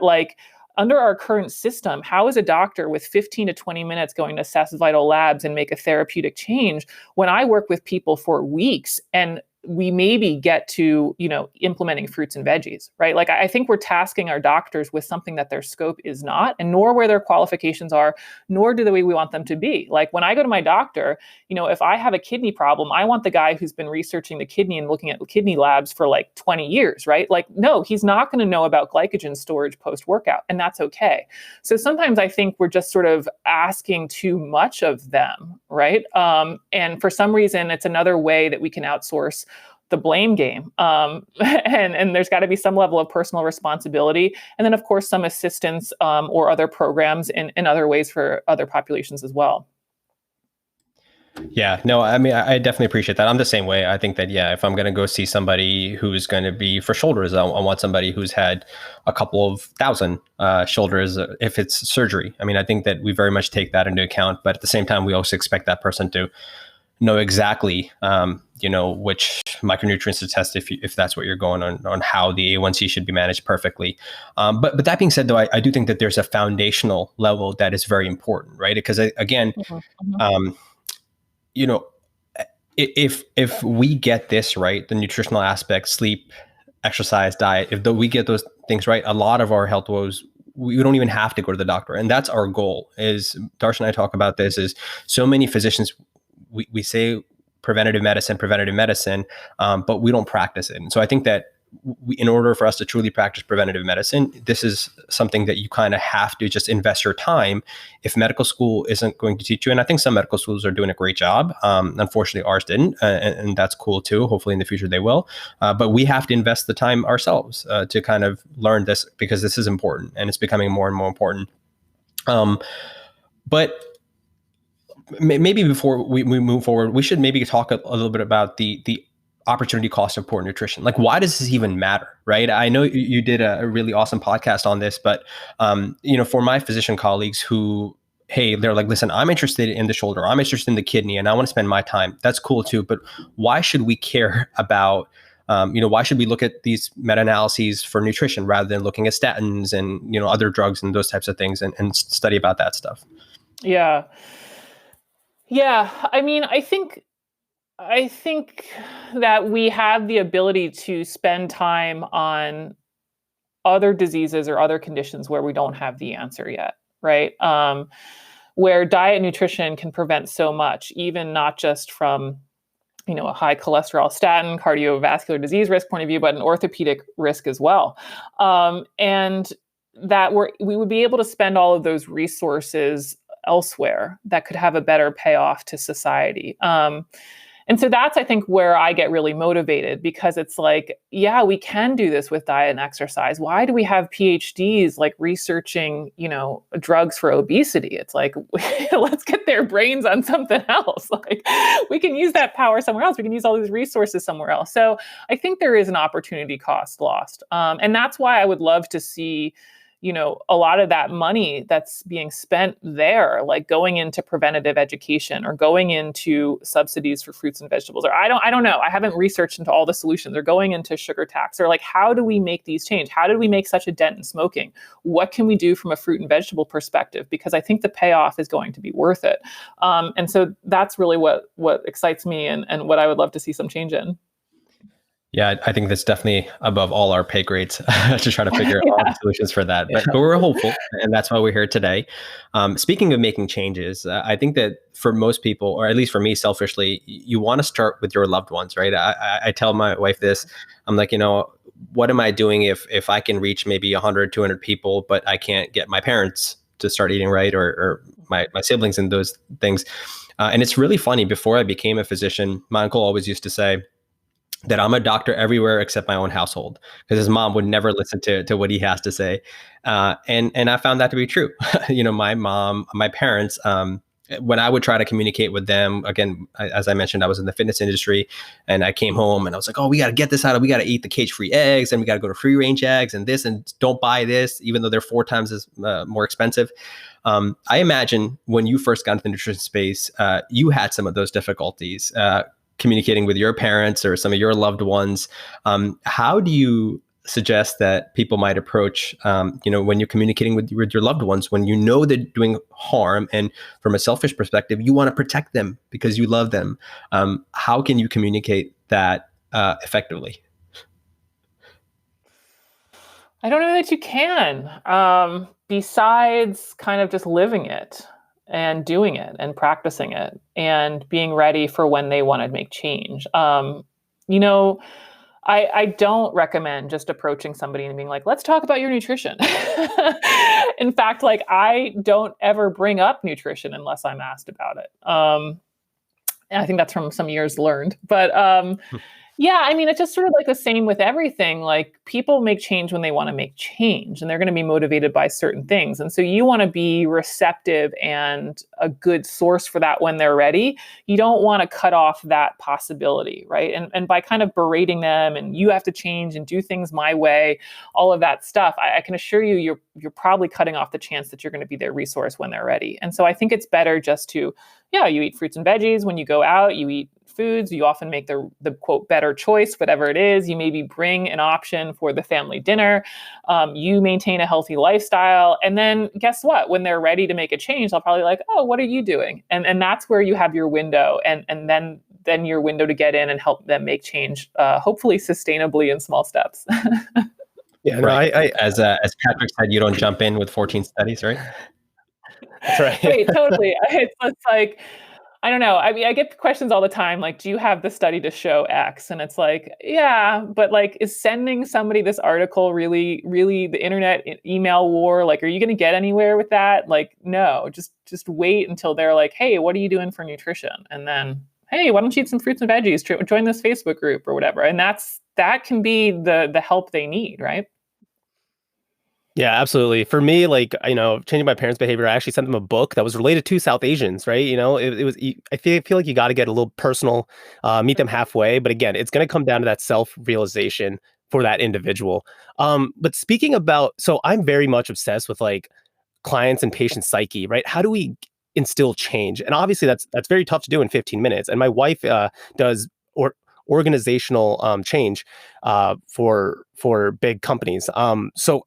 under our current system, how is a doctor with 15 to 20 minutes going to assess vital labs and make a therapeutic change when I work with people for weeks and we maybe get to, implementing fruits and veggies, right? I think we're tasking our doctors with something that their scope is not, and nor where their qualifications are, nor do the way we want them to be. When I go to my doctor, if I have a kidney problem, I want the guy who's been researching the kidney and looking at kidney labs for 20 years, right? No, he's not going to know about glycogen storage post-workout, and that's okay. So sometimes I think we're just sort of asking too much of them, right? And for some reason, it's another way that we can outsource the blame game. And there's got to be some level of personal responsibility. And then, of course, some assistance or other programs in other ways for other populations as well. Yeah, no, I definitely appreciate that. I'm the same way. I think that, if I'm going to go see somebody who's going to be for shoulders, I want somebody who's had a couple of thousand shoulders if it's surgery. I think that we very much take that into account. But at the same time, we also expect that person to know exactly, which micronutrients to test if that's what you're going on how the A1C should be managed perfectly. But that being said, though, I do think that there's a foundational level that is very important, right? Because again, if we get this right, the nutritional aspect, sleep, exercise, diet, if we get those things right, a lot of our health woes, we don't even have to go to the doctor. And that's our goal. Is Darsh and I talk about this, is so many physicians, we say preventative medicine, but we don't practice it. And so I think that in order for us to truly practice preventative medicine, this is something that you kind of have to just invest your time. If medical school isn't going to teach you, and I think some medical schools are doing a great job. Unfortunately, ours didn't, and that's cool too. Hopefully in the future they will. But we have to invest the time ourselves to kind of learn this, because this is important and it's becoming more and more important. But maybe before we move forward, we should maybe talk a little bit about the opportunity cost of poor nutrition. Why does this even matter, right? I know you did a really awesome podcast on this, but for my physician colleagues who, hey, they're like, listen, I'm interested in the shoulder, I'm interested in the kidney, and I want to spend my time. That's cool too, but why should we care about why should we look at these meta-analyses for nutrition rather than looking at statins and other drugs and those types of things and study about that stuff? Yeah. I think I think that we have the ability to spend time on other diseases or other conditions where we don't have the answer yet, right? Where diet and nutrition can prevent so much, even not just from a high cholesterol statin, cardiovascular disease risk point of view, but an orthopedic risk as well. And that we would be able to spend all of those resources elsewhere that could have a better payoff to society. And so that's, I think, where I get really motivated, because it's like, yeah, we can do this with diet and exercise. Why do we have PhDs like researching, drugs for obesity? It's like, let's get their brains on something else. Like, we can use that power somewhere else. We can use all these resources somewhere else. So I think there is an opportunity cost lost. And that's why I would love to see a lot of that money that's being spent there, like going into preventative education or going into subsidies for fruits and vegetables, or I don't know. I haven't researched into all the solutions, or going into sugar tax, or like, how do we make these change? How did we make such a dent in smoking? What can we do from a fruit and vegetable perspective? Because I think the payoff is going to be worth it. And so that's really what excites me, and what I would love to see some change in. Yeah, I think that's definitely above all our pay grades to try to figure out all the solutions for that. But we're hopeful, and that's why we're here today. Speaking of making changes, I think that for most people, or at least for me selfishly, you want to start with your loved ones, right? I tell my wife this. I'm like, what am I doing if I can reach maybe 100, 200 people, but I can't get my parents to start eating right, or my siblings and those things. And it's really funny. Before I became a physician, my uncle always used to say that I'm a doctor everywhere except my own household, because his mom would never listen to what he has to say. And I found that to be true. My mom, my parents, when I would try to communicate with them, again, as I mentioned, I was in the fitness industry, and I came home and I was like, oh, we got to get this out of, we got to eat the cage-free eggs, and we got to go to free range eggs and this, and don't buy this, even though they're 4 times as more expensive. I imagine when you first got into the nutrition space, you had some of those difficulties, communicating with your parents or some of your loved ones. How do you suggest that people might approach, when you're communicating with your loved ones, when they're doing harm, and from a selfish perspective, you want to protect them because you love them? How can you communicate that effectively? I don't know that you can, besides kind of just living it and doing it and practicing it and being ready for when they want to make change. I don't recommend just approaching somebody and being like, let's talk about your nutrition. In fact, like, I don't ever bring up nutrition unless I'm asked about it. And I think that's from some years learned. But yeah, I mean, it's just sort of like the same with everything. Like, people make change when they want to make change, and they're going to be motivated by certain things. And so you want to be receptive and a good source for that when they're ready. You don't want to cut off that possibility, right? And by kind of berating them and you have to change and do things my way, all of that stuff, I can assure you, you're probably cutting off the chance that you're going to be their resource when they're ready. And so I think it's better just to, you eat fruits and veggies when you go out, you eat foods, you often make the quote better choice, whatever it is. You maybe bring an option for the family dinner. You maintain a healthy lifestyle. And then guess what? When they're ready to make a change, they'll probably like, oh, what are you doing? And that's where you have your window, and then your window to get in and help them make change, hopefully sustainably in small steps. Yeah, no, right. As Patrick said, you don't jump in with 14 studies, right? That's right. Right, totally. It's like, I don't know. I mean, I get questions all the time, like, do you have the study to show X? And it's like, yeah, but like, is sending somebody this article really, really the internet email war? Like, are you going to get anywhere with that? Like, no, just wait until they're like, hey, what are you doing for nutrition? And then, hey, why don't you eat some fruits and veggies? Join this Facebook group or whatever. And that can be the help they need, right? Yeah, absolutely. For me, like, changing my parents' behavior, I actually sent them a book that was related to South Asians, right? It was, I feel like you got to get a little personal, meet them halfway. But again, it's going to come down to that self-realization for that individual. But speaking about, so I'm very much obsessed with like clients and patient psyche, right? How do we instill change? And obviously that's very tough to do in 15 minutes. And my wife does organizational change for big companies. So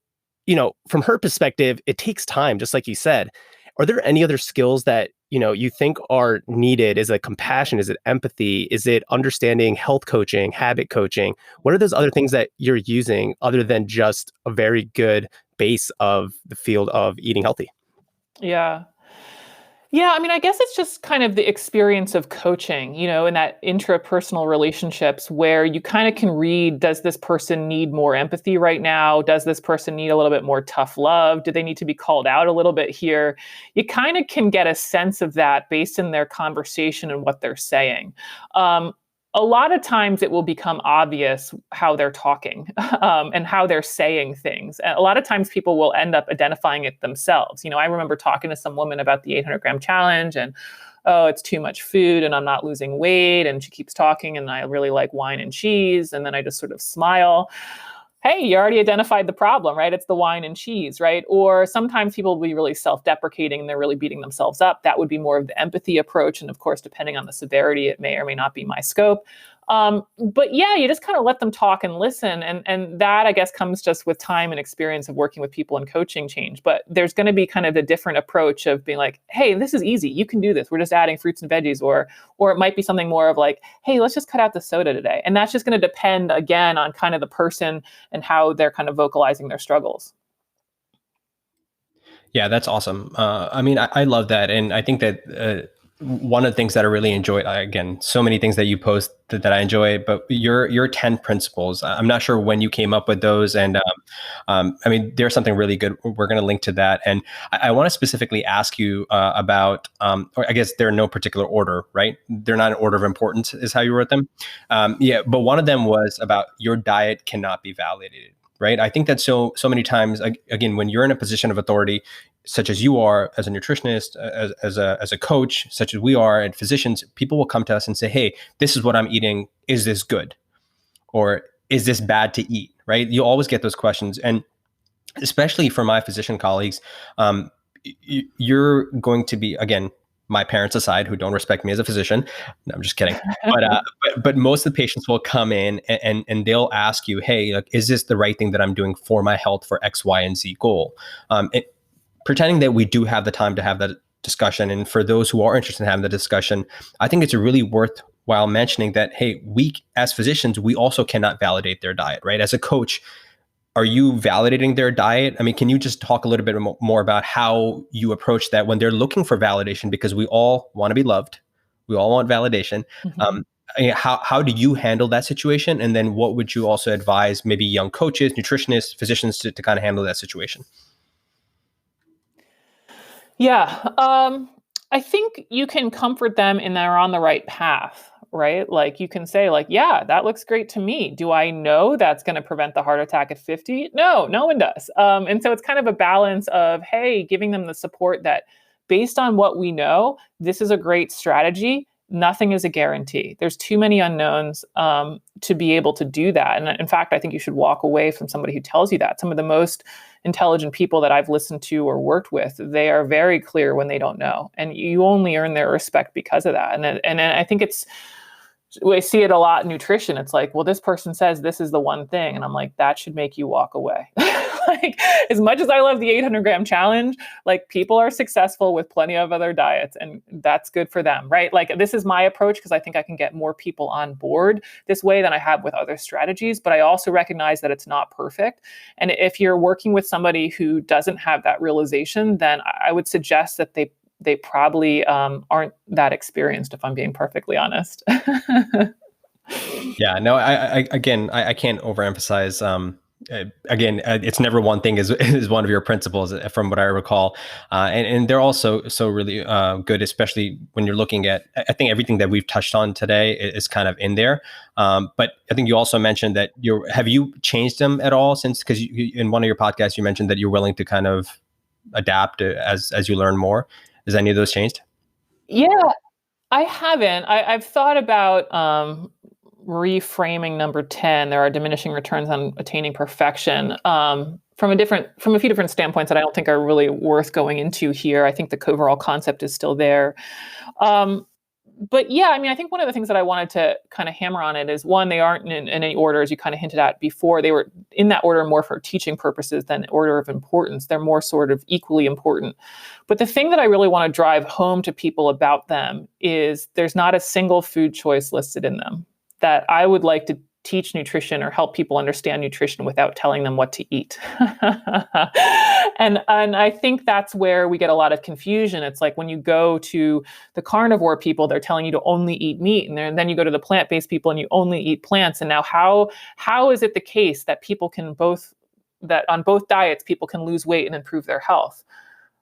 from her perspective, it takes time, just like you said. Are there any other skills that, you think are needed? Is it compassion? Is it empathy? Is it understanding health coaching, habit coaching? What are those other things that you're using other than just a very good base of the field of eating healthy? Yeah. Yeah, I mean, I guess it's just kind of the experience of coaching, in that intrapersonal relationships where you kind of can read, does this person need more empathy right now? Does this person need a little bit more tough love? Do they need to be called out a little bit here? You kind of can get a sense of that based in their conversation and what they're saying. A lot of times it will become obvious how they're talking and how they're saying things. A lot of times people will end up identifying it themselves. I remember talking to some woman about the 800-gram challenge and, oh, it's too much food and I'm not losing weight. And she keeps talking and I really like wine and cheese. And then I just sort of smile. Hey, you already identified the problem, right? It's the wine and cheese, right? Or sometimes people will be really self-deprecating and they're really beating themselves up. That would be more of the empathy approach. And of course, depending on the severity, it may or may not be my scope. But yeah, you just kind of let them talk and listen. And that, I guess, comes just with time and experience of working with people and coaching change. But there's going to be kind of a different approach of being like, hey, this is easy. You can do this. We're just adding fruits and veggies. Or it might be something more of like, hey, let's just cut out the soda today. And that's just going to depend, again, on kind of the person and how they're kind of vocalizing their struggles. Yeah, that's awesome. I mean, I love that. And I think that one of the things that I really enjoy, again, so many things that you post that I enjoy, but your 10 principles, I'm not sure when you came up with those. And I mean, there's something really good. We're going to link to that. And I want to specifically ask you about, or I guess they're in no particular order, right? They're not in order of importance is how you wrote them. Yeah, but one of them was about your diet cannot be validated. Right. I think that so many times, again, when you're in a position of authority, such as you are as a nutritionist, as a coach, such as we are, and physicians, people will come to us and say, hey, this is what I'm eating. Is this good? Or is this bad to eat? Right. You always get those questions. And especially for my physician colleagues, you're going to be, again, my parents aside, who don't respect me as a physician. No, I'm just kidding. But most of the patients will come in and they'll ask you, hey, like, is this the right thing that I'm doing for my health for X, Y, and Z goal? Pretending that we do have the time to have that discussion. And for those who are interested in having the discussion, I think it's really worthwhile mentioning that, hey, we as physicians, we also cannot validate their diet, right? As a coach, are you validating their diet? I mean, can you just talk a little bit more about how you approach that when they're looking for validation? Because we all want to be loved. We all want validation. Mm-hmm. How do you handle that situation? And then what would you also advise maybe young coaches, nutritionists, physicians to kind of handle that situation? Yeah. I think you can comfort them in they're on the right path, right? Like you can say like, yeah, that looks great to me. Do I know that's going to prevent the heart attack at 50? No, no one does. And so it's kind of a balance of, hey, giving them the support that based on what we know, this is a great strategy. Nothing is a guarantee. There's too many unknowns to be able to do that. And in fact, I think you should walk away from somebody who tells you that. Some of the most intelligent people that I've listened to or worked with, they are very clear when they don't know. And you only earn their respect because of that. And I think I see it a lot in nutrition. It's like, well, this person says this is the one thing. And I'm like, that should make you walk away. Like, as much as I love the 800-gram challenge, like people are successful with plenty of other diets and that's good for them, right? Like this is my approach because I think I can get more people on board this way than I have with other strategies. But I also recognize that it's not perfect. And if you're working with somebody who doesn't have that realization, then I would suggest that they probably aren't that experienced, if I'm being perfectly honest. Yeah, no, I can't overemphasize. Again, it's never one thing is one of your principles from what I recall. And they're also so really good, especially when you're looking at, I think everything that we've touched on today is kind of in there. But I think you also mentioned that have you changed them at all since, because in one of your podcasts, you mentioned that you're willing to kind of adapt as you learn more. Has any of those changed? Yeah, I haven't. I've thought about reframing number 10. There are diminishing returns on attaining perfection from a few different standpoints that I don't think are really worth going into here. I think the overall concept is still there. But yeah, I mean, I think one of the things that I wanted to kind of hammer on it is, one, they aren't in any order, as you kind of hinted at before. They were in that order more for teaching purposes than order of importance. They're more sort of equally important. But the thing that I really want to drive home to people about them is there's not a single food choice listed in them that I would like to teach nutrition or help people understand nutrition without telling them what to eat. And I think that's where we get a lot of confusion. It's like when you go to the carnivore people, they're telling you to only eat meat. And then you go to the plant-based people and you only eat plants. And now how is it the case that that on both diets, people can lose weight and improve their health?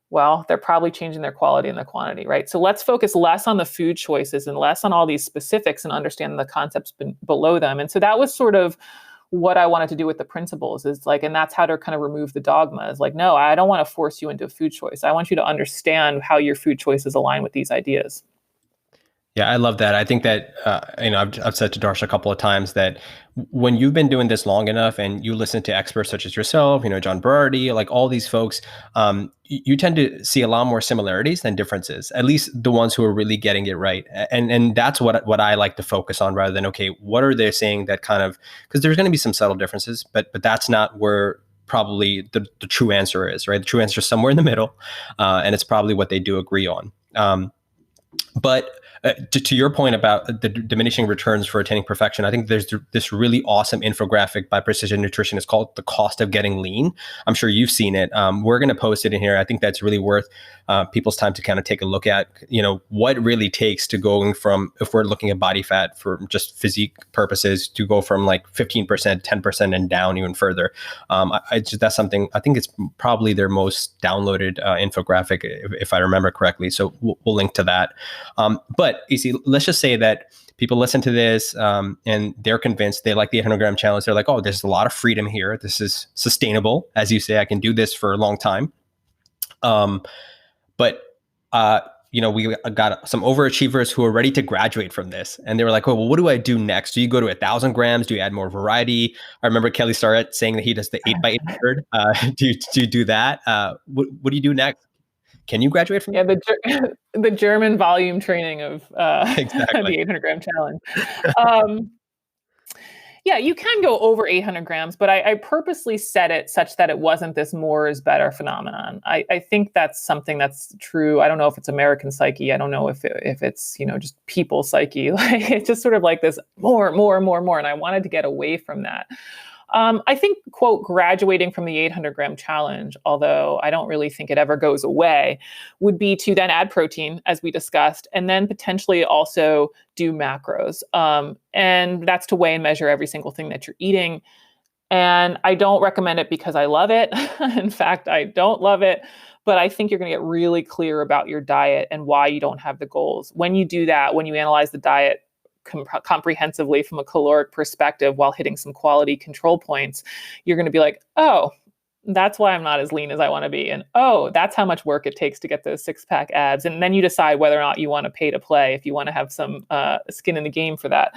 Well, they're probably changing their quality and the quantity, right? So let's focus less on the food choices and less on all these specifics and understand the concepts below them. And so that was sort of what I wanted to do with the principles, is like, and that's how to kind of remove the dogma, is like, no, I don't want to force you into a food choice. I want you to understand how your food choices align with these ideas. Yeah, I love that. I think that, I've said to Darsh a couple of times that when you've been doing this long enough and you listen to experts such as yourself, John Berardi, like all these folks, you tend to see a lot more similarities than differences, at least the ones who are really getting it right. And that's what I like to focus on, rather than, okay, what are they saying that kind of, because there's going to be some subtle differences, but that's not where probably the true answer is, right? The true answer is somewhere in the middle. And it's probably what they do agree on. But to your point about the diminishing returns for attaining perfection, I think there's this really awesome infographic by Precision Nutrition. It's called The Cost of Getting Lean. I'm sure you've seen it. We're going to post it in here. I think that's really worth people's time to kind of take a look at, what it really takes to going from, if we're looking at body fat for just physique purposes, to go from like 15%, 10% and down even further. That's something, I think it's probably their most downloaded infographic, if I remember correctly. So we'll link to that. But you see, let's just say that people listen to this and they're convinced, they like the 800-gram challenge. They're like, oh, there's a lot of freedom here. This is sustainable. As you say, I can do this for a long time. But we got some overachievers who are ready to graduate from this. And they were like, oh, well, what do I do next? Do you go to 1,000 grams? Do you add more variety? I remember Kelly Starrett saying that he does the 8x800. Do you do that? What do you do next? Can you graduate from that? Yeah, the German volume training of exactly. the 800-gram challenge. Yeah, you can go over 800 grams, but I purposely set it such that it wasn't this more is better phenomenon. I think that's something that's true. I don't know if it's American psyche. I don't know if it's, just people psyche. Like, it's just sort of like this more. And I wanted to get away from that. I think, quote, graduating from the 800-gram challenge, although I don't really think it ever goes away, would be to then add protein, as we discussed, and then potentially also do macros. And that's to weigh and measure every single thing that you're eating. And I don't recommend it because I love it. In fact, I don't love it. But I think you're going to get really clear about your diet and why you don't have the goals. When you do that, when you analyze the diet comprehensively from a caloric perspective while hitting some quality control points, you're going to be like, oh, that's why I'm not as lean as I want to be. And oh, that's how much work it takes to get those 6-pack abs. And then you decide whether or not you want to pay to play, if you want to have some skin in the game for that.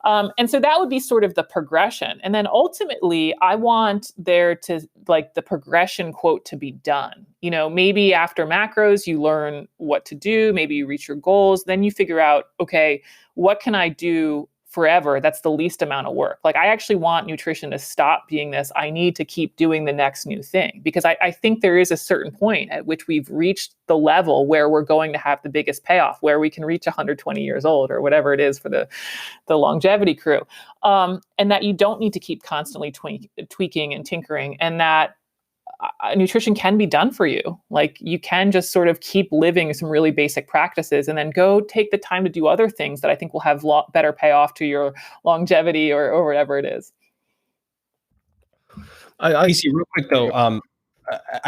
And so that would be sort of the progression. And then ultimately, I want there to, like, the progression, quote, to be done. Maybe after macros, you learn what to do. Maybe you reach your goals. Then you figure out, okay, what can I do forever? That's the least amount of work. Like, I actually want nutrition to stop being this, I need to keep doing the next new thing, because I think there is a certain point at which we've reached the level where we're going to have the biggest payoff, where we can reach 120 years old or whatever it is for the longevity crew. And that you don't need to keep constantly tweaking and tinkering, and that nutrition can be done for you. Like, you can just sort of keep living some really basic practices and then go take the time to do other things that I think will have better payoff to your longevity or whatever it is. I see real quick though.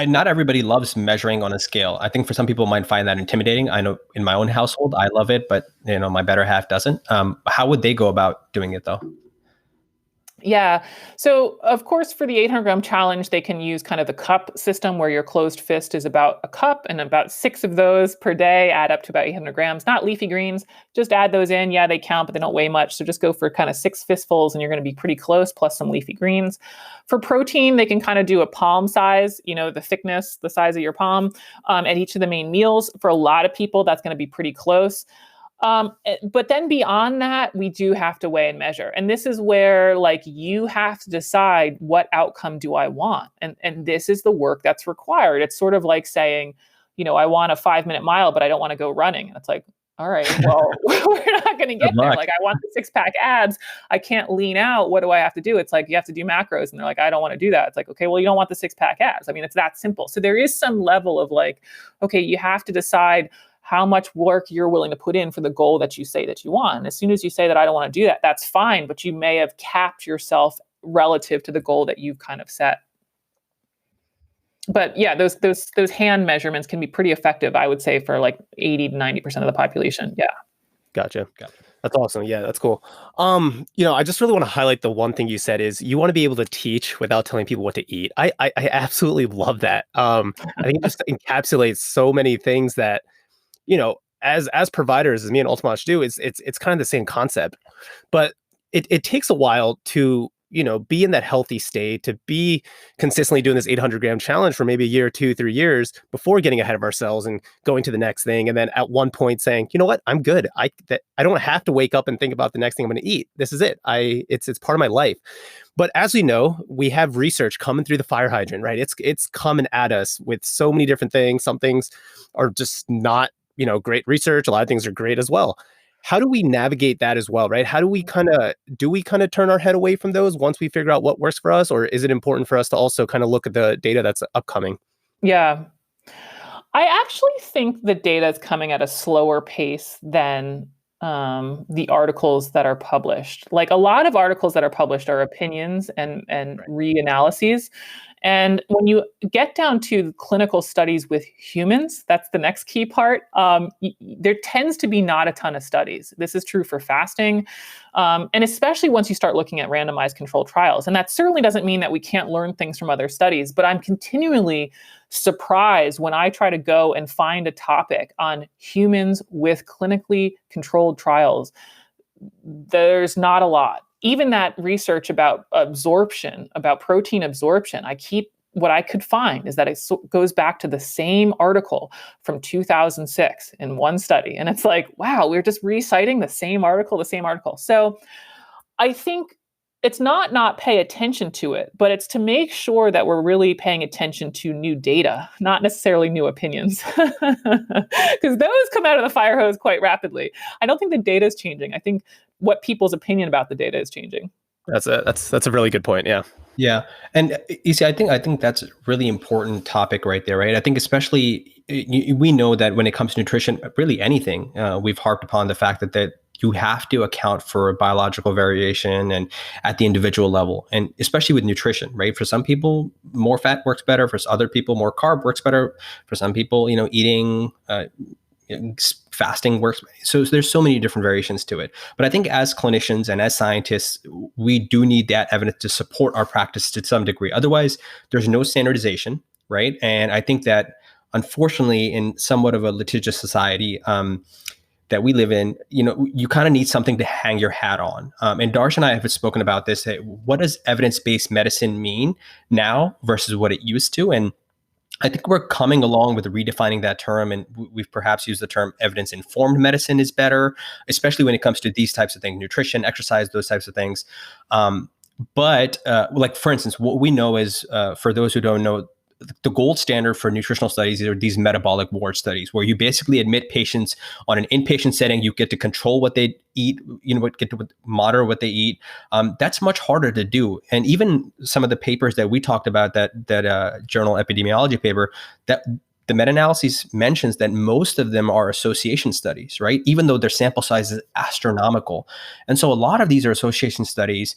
Not everybody loves measuring on a scale. I think for some people might find that intimidating. I know in my own household, I love it, but my better half doesn't. How would they go about doing it though? Yeah. So, of course, for the 800-gram challenge, they can use kind of the cup system, where your closed fist is about a cup, and about 6 of those per day add up to about 800 grams. Not leafy greens, just add those in. Yeah, they count, but they don't weigh much. So just go for kind of 6 fistfuls and you're going to be pretty close, plus some leafy greens. For protein, they can kind of do a palm size, the thickness, the size of your palm, at each of the main meals. For a lot of people, that's going to be pretty close. But then beyond that, we do have to weigh and measure. And this is where like you have to decide, what outcome do I want? And this is the work that's required. It's sort of like saying, I want a 5-minute mile, but I don't want to go running. And it's like, all right, well, we're not going to Good get there. luck. Like, I want the 6-pack abs. I can't lean out. What do I have to do? It's like, you have to do macros. And they're like, I don't want to do that. It's like, okay, well, you don't want the 6-pack abs. I mean, it's that simple. So there is some level of like, okay, you have to decide how much work you're willing to put in for the goal that you say that you want. And as soon as you say that I don't want to do that, that's fine. But you may have capped yourself relative to the goal that you've kind of set. But yeah, those hand measurements can be pretty effective, I would say, for like 80 to 90% of the population. Yeah. Gotcha. That's awesome. Yeah, that's cool. I just really want to highlight the one thing you said is you want to be able to teach without telling people what to eat. I absolutely love that. I think it just encapsulates so many things that, as providers, as me and Ultimate do, it's kind of the same concept, but it takes a while to, be in that healthy state, to be consistently doing this 800-gram challenge for maybe a year, 2, 3 years before getting ahead of ourselves and going to the next thing. And then at one point saying, you know what, I'm good. I don't have to wake up and think about the next thing I'm going to eat. This is it. It's part of my life. But as we know, we have research coming through the fire hydrant, right? It's coming at us with so many different things. Some things are just not, great research. A lot of things are great as well. How do we navigate that as well, right? How do we kind of turn our head away from those once we figure out what works for us? Or is it important for us to also kind of look at the data that's upcoming? Yeah. I actually think the data is coming at a slower pace than the articles that are published. Like, a lot of articles that are published are opinions and Right. reanalyses. And when you get down to clinical studies with humans, that's the next key part. There tends to be not a ton of studies. This is true for fasting. And especially once you start looking at randomized controlled trials. And that certainly doesn't mean that we can't learn things from other studies, but I'm continually surprised when I try to go and find a topic on humans with clinically controlled trials. There's not a lot. Even that research about absorption, about protein absorption, what I could find is that it goes back to the same article from 2006 in one study. And it's like, wow, we're just reciting the same article. So I think it's not pay attention to it, but it's to make sure that we're really paying attention to new data, not necessarily new opinions, because those come out of the fire hose quite rapidly. I don't think the data is changing. I think what people's opinion about the data is changing. That's a really good point. Yeah. Yeah. And you see, I think that's a really important topic right there, right? I think especially we know that when it comes to nutrition, really anything, we've harped upon the fact that you have to account for biological variation and at the individual level, and especially with nutrition, right? For some people, more fat works better. For other people, more carb works better. For some people, eating fasting works. So there's so many different variations to it. But I think as clinicians and as scientists, we do need that evidence to support our practice to some degree. Otherwise, there's no standardization, right? And I think that unfortunately, in somewhat of a litigious society that we live in, you kind of need something to hang your hat on. And Darsh and I have spoken about this. What does evidence-based medicine mean now versus what it used to? And I think we're coming along with redefining that term, and we've perhaps used the term evidence-informed medicine is better, especially when it comes to these types of things, nutrition, exercise, those types of things. But like, for instance, what we know is, for those who don't know, the gold standard for nutritional studies are these metabolic ward studies, where you basically admit patients on an inpatient setting. You get to control what they eat, get to monitor what they eat. That's much harder to do. And even some of the papers that we talked about, that journal epidemiology paper, that the meta-analysis mentions that most of them are association studies, right? Even though their sample size is astronomical. And so a lot of these are association studies,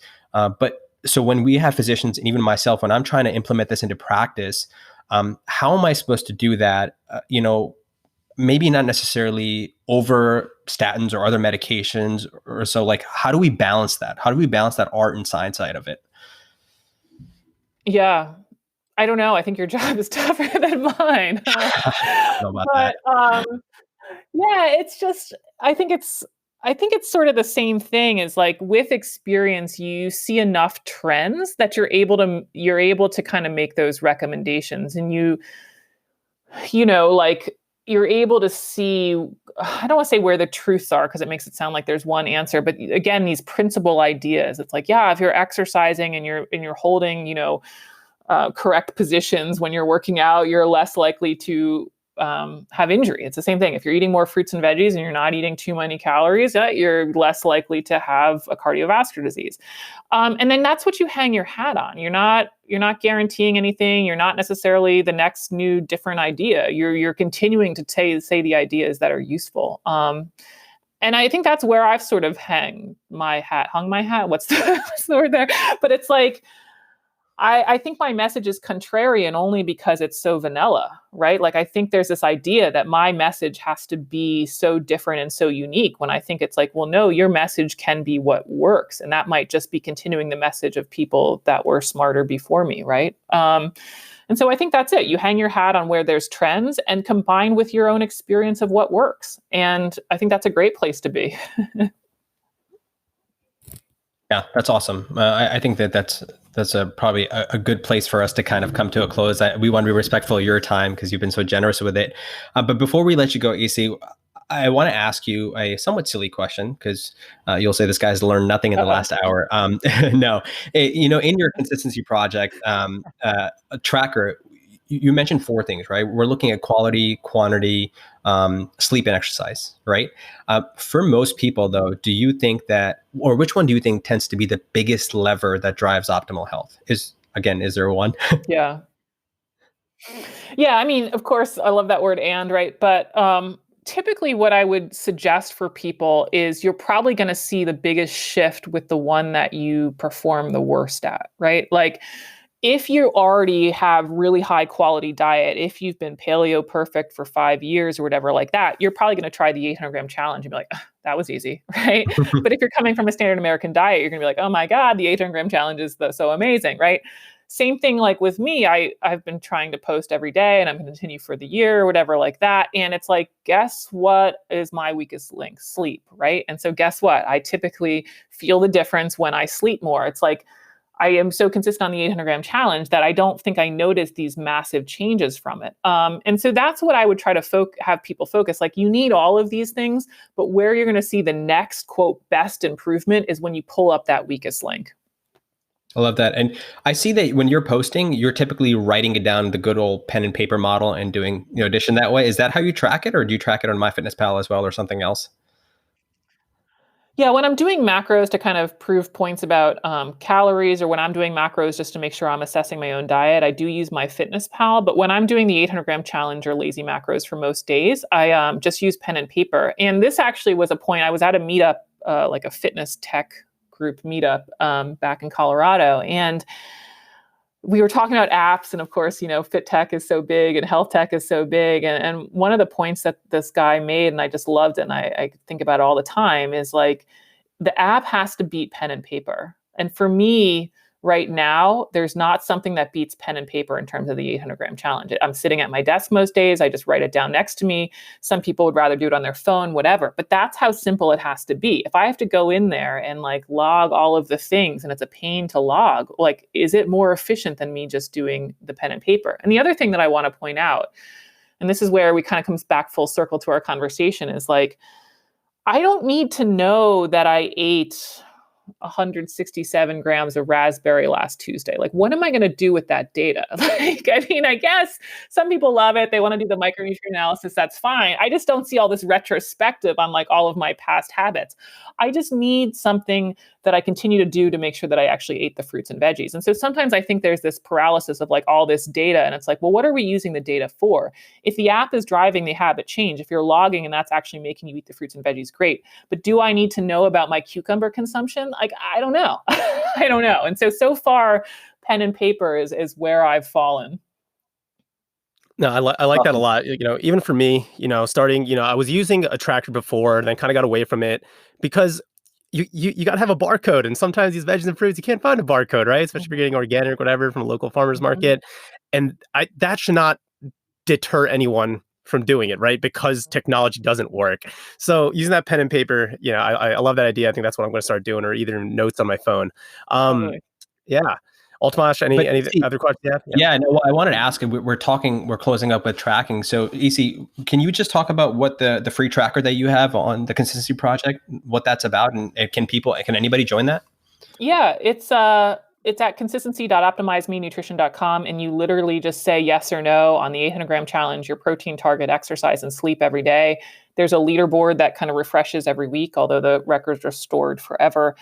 so when we have physicians, and even myself, when I'm trying to implement this into practice, how am I supposed to do that? Maybe not necessarily over statins or other medications or so. Like, how do we balance that? How do we balance that art and science side of it? Yeah. I don't know. I think your job is tougher than mine. I don't know about that. Yeah, it's just, I think it's sort of the same thing as, like, with experience, you see enough trends that you're able to kind of make those recommendations. And like, you're able to see, I don't want to say where the truths are because it makes it sound like there's one answer, but again, these principal ideas, it's like, yeah, if you're exercising and you're holding, correct positions when you're working out, you're less likely to have injury. It's the same thing. If you're eating more fruits and veggies and you're not eating too many calories, you're less likely to have a cardiovascular disease. And then that's what you hang your hat on. You're not guaranteeing anything. You're not necessarily the next new different idea. You're continuing to say the ideas that are useful. And I think that's where I've sort of hung my hat. What's what's the word there? But it's like, I think my message is contrarian only because it's so vanilla, right? Like, I think there's this idea that my message has to be so different and so unique, when I think it's like, well, no, your message can be what works. And that might just be continuing the message of people that were smarter before me, right? And so I think that's it. You hang your hat on where there's trends and combine with your own experience of what works. And I think that's a great place to be. Yeah, that's awesome. I think that's probably a good place for us to kind of come to a close. We want to be respectful of your time because you've been so generous with it. But before we let you go, AC, I want to ask you a somewhat silly question because you'll say this guy's learned nothing in the last hour. No, in your consistency project tracker, you mentioned 4 things, right? We're looking at quality, quantity, sleep, and exercise, right? For most people, though, do you think that, or which one do you think tends to be the biggest lever that drives optimal health? Is there one? Yeah. Yeah. I mean, of course, I love that word "and," right? But typically what I would suggest for people is you're probably going to see the biggest shift with the one that you perform the worst at, right? Like, if you already have really high quality diet, if you've been paleo perfect for 5 years or whatever like that, you're probably going to try the 800-gram challenge and be like, that was easy, right? But if you're coming from a standard American diet, you're going to be like, oh my God, the 800-gram challenge is so amazing, right? Same thing like with me, I've been trying to post every day and I'm going to continue for the year or whatever like that. And it's like, guess what is my weakest link? Sleep, right? And so guess what? I typically feel the difference when I sleep more. It's like, I am so consistent on the 800-gram challenge that I don't think I noticed these massive changes from it. And so that's what I would try to have people focus. Like, you need all of these things, but where you're going to see the next, quote, best improvement is when you pull up that weakest link. I love that. And I see that when you're posting, you're typically writing it down the good old pen and paper model and doing addition that way. Is that how you track it, or do you track it on MyFitnessPal as well, or something else? Yeah, when I'm doing macros to kind of prove points about calories, or when I'm doing macros just to make sure I'm assessing my own diet, I do use MyFitnessPal. But when I'm doing the 800-gram challenge or lazy macros for most days, I just use pen and paper. And this actually was a point. I was at a meetup, like a fitness tech group meetup back in Colorado. And we were talking about apps, and of course, fit tech is so big and health tech is so big. And one of the points that this guy made, and I just loved it, and I think about it all the time, is like, the app has to beat pen and paper. And for me, right now, there's not something that beats pen and paper in terms of the 800-gram challenge. I'm sitting at my desk most days. I just write it down next to me. Some people would rather do it on their phone, whatever. But that's how simple it has to be. If I have to go in there and like log all of the things, and it's a pain to log, like, is it more efficient than me just doing the pen and paper? And the other thing that I want to point out, and this is where we kind of comes back full circle to our conversation, is like, I don't need to know that I ate 167 grams of raspberry last Tuesday. Like, what am I going to do with that data? Like, I mean, I guess some people love it. They want to do the micronutrient analysis. That's fine. I just don't see all this retrospective on like all of my past habits. I just need something that I continue to do to make sure that I actually ate the fruits and veggies. And so sometimes I think there's this paralysis of like all this data, and it's like, well, what are we using the data for? If the app is driving the habit change, if you're logging and that's actually making you eat the fruits and veggies, great. But do I need to know about my cucumber consumption? Like, I don't know. I don't know. And so far, pen and paper is where I've fallen. No, I like that a lot. Even for me, starting, I was using a tracker before and then kind of got away from it because you got to have a barcode. And sometimes these veggies and fruits, you can't find a barcode, right? Especially if you're getting organic or whatever from a local farmer's market. And that should not deter anyone from doing it, right? Because technology doesn't work. So using that pen and paper, I love that idea. I think that's what I'm going to start doing, or either notes on my phone. Totally. Yeah. Ultimash, But any see, other questions you have? yeah, no, I wanted to ask, we're closing up with tracking. So EC, can you just talk about what the free tracker that you have on the Consistency Project, what that's about, and can anybody join that? Yeah, it's at consistency.optimizeme-nutrition.com, and you literally just say yes or no on the 800-gram challenge, your protein target, exercise, and sleep every day. There's a leaderboard that kind of refreshes every week, although the records are stored forever.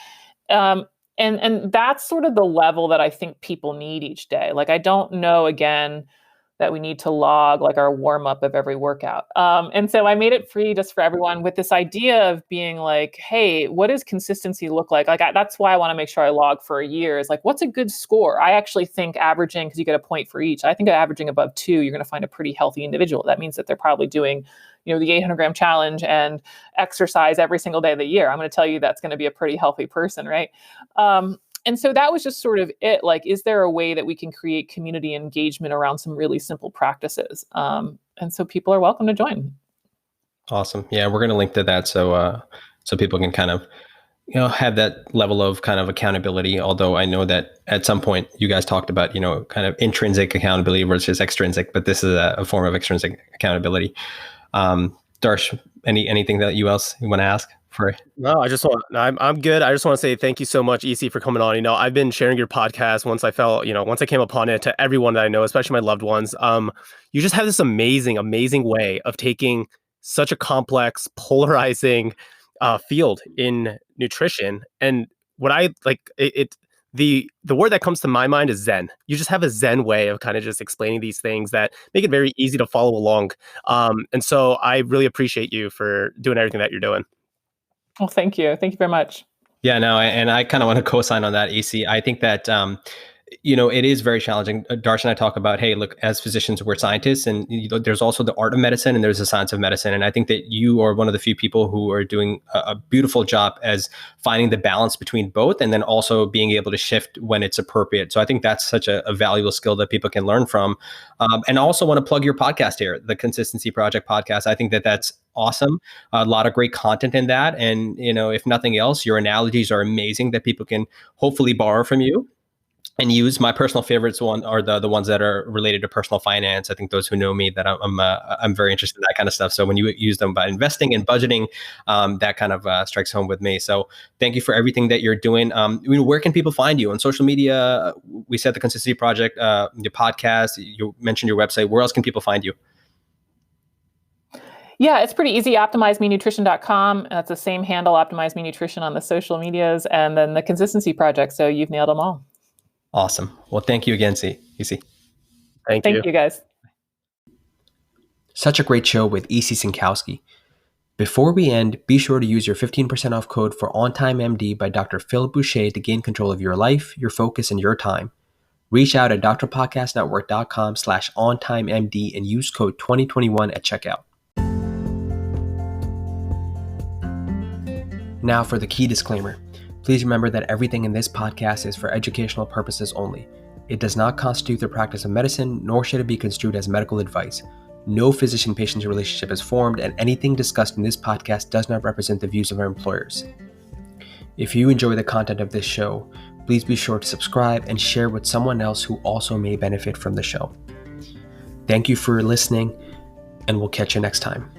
And that's sort of the level that I think people need each day. Like, I don't know, again, that we need to log like our warm up of every workout. And so I made it free just for everyone with this idea of being like, hey, what does consistency look like? That's why I want to make sure I log for a year, is like, what's a good score? I actually think averaging, because you get a point for each, I think averaging above 2, you're going to find a pretty healthy individual. That means that they're probably doing, the 800-gram challenge and exercise every single day of the year. I'm going to tell you that's going to be a pretty healthy person, right? And so that was just sort of it. Like, is there a way that we can create community engagement around some really simple practices? And so people are welcome to join. Awesome. Yeah, we're going to link to that so people can kind of have that level of kind of accountability. Although I know that at some point you guys talked about kind of intrinsic accountability versus extrinsic, but this is a form of extrinsic accountability. Darsh, anything that you want to ask? No, I'm good. I just want to say thank you so much, EC, for coming on. I've been sharing your podcast once I came upon it, to everyone that I know, especially my loved ones. You just have this amazing way of taking such a complex, polarizing field in nutrition. And what I like, the word that comes to my mind is Zen. You just have a Zen way of kind of just explaining these things that make it very easy to follow along. And so I really appreciate you for doing everything that you're doing. Well, thank you. Thank you very much. Yeah, no, and I kind of want to co-sign on that, AC. I think that, it is very challenging. Darsh and I talk about, hey, look, as physicians, we're scientists, and there's also the art of medicine and there's the science of medicine. And I think that you are one of the few people who are doing a beautiful job as finding the balance between both, and then also being able to shift when it's appropriate. So I think that's such a valuable skill that people can learn from. And I also want to plug your podcast here, the Consistency Project podcast. I think that that's awesome. A lot of great content in that. And, if nothing else, your analogies are amazing that people can hopefully borrow from you and use. My personal favorites are the ones that are related to personal finance. I think those who know me, that I'm very interested in that kind of stuff. So when you use them about investing and budgeting, that kind of strikes home with me. So thank you for everything that you're doing. Where can people find you on social media? We said the Consistency Project, your podcast. You mentioned your website. Where else can people find you? Yeah, it's pretty easy. OptimizeMeNutrition.com. That's the same handle, OptimizeMe Nutrition, on the social medias, and then the Consistency Project. So you've nailed them all. Awesome. Well, thank you again, EC. Thank you guys. Such a great show with EC Synkowski. Before we end, be sure to use your 15% off code for OnTimeMD by Dr. Phil Boucher to gain control of your life, your focus, and your time. Reach out at drpodcastnetwork.com/OnTimeMD and use code 2021 at checkout. Now for the key disclaimer. Please remember that everything in this podcast is for educational purposes only. It does not constitute the practice of medicine, nor should it be construed as medical advice. No physician-patient relationship is formed, and anything discussed in this podcast does not represent the views of our employers. If you enjoy the content of this show, please be sure to subscribe and share with someone else who also may benefit from the show. Thank you for listening, and we'll catch you next time.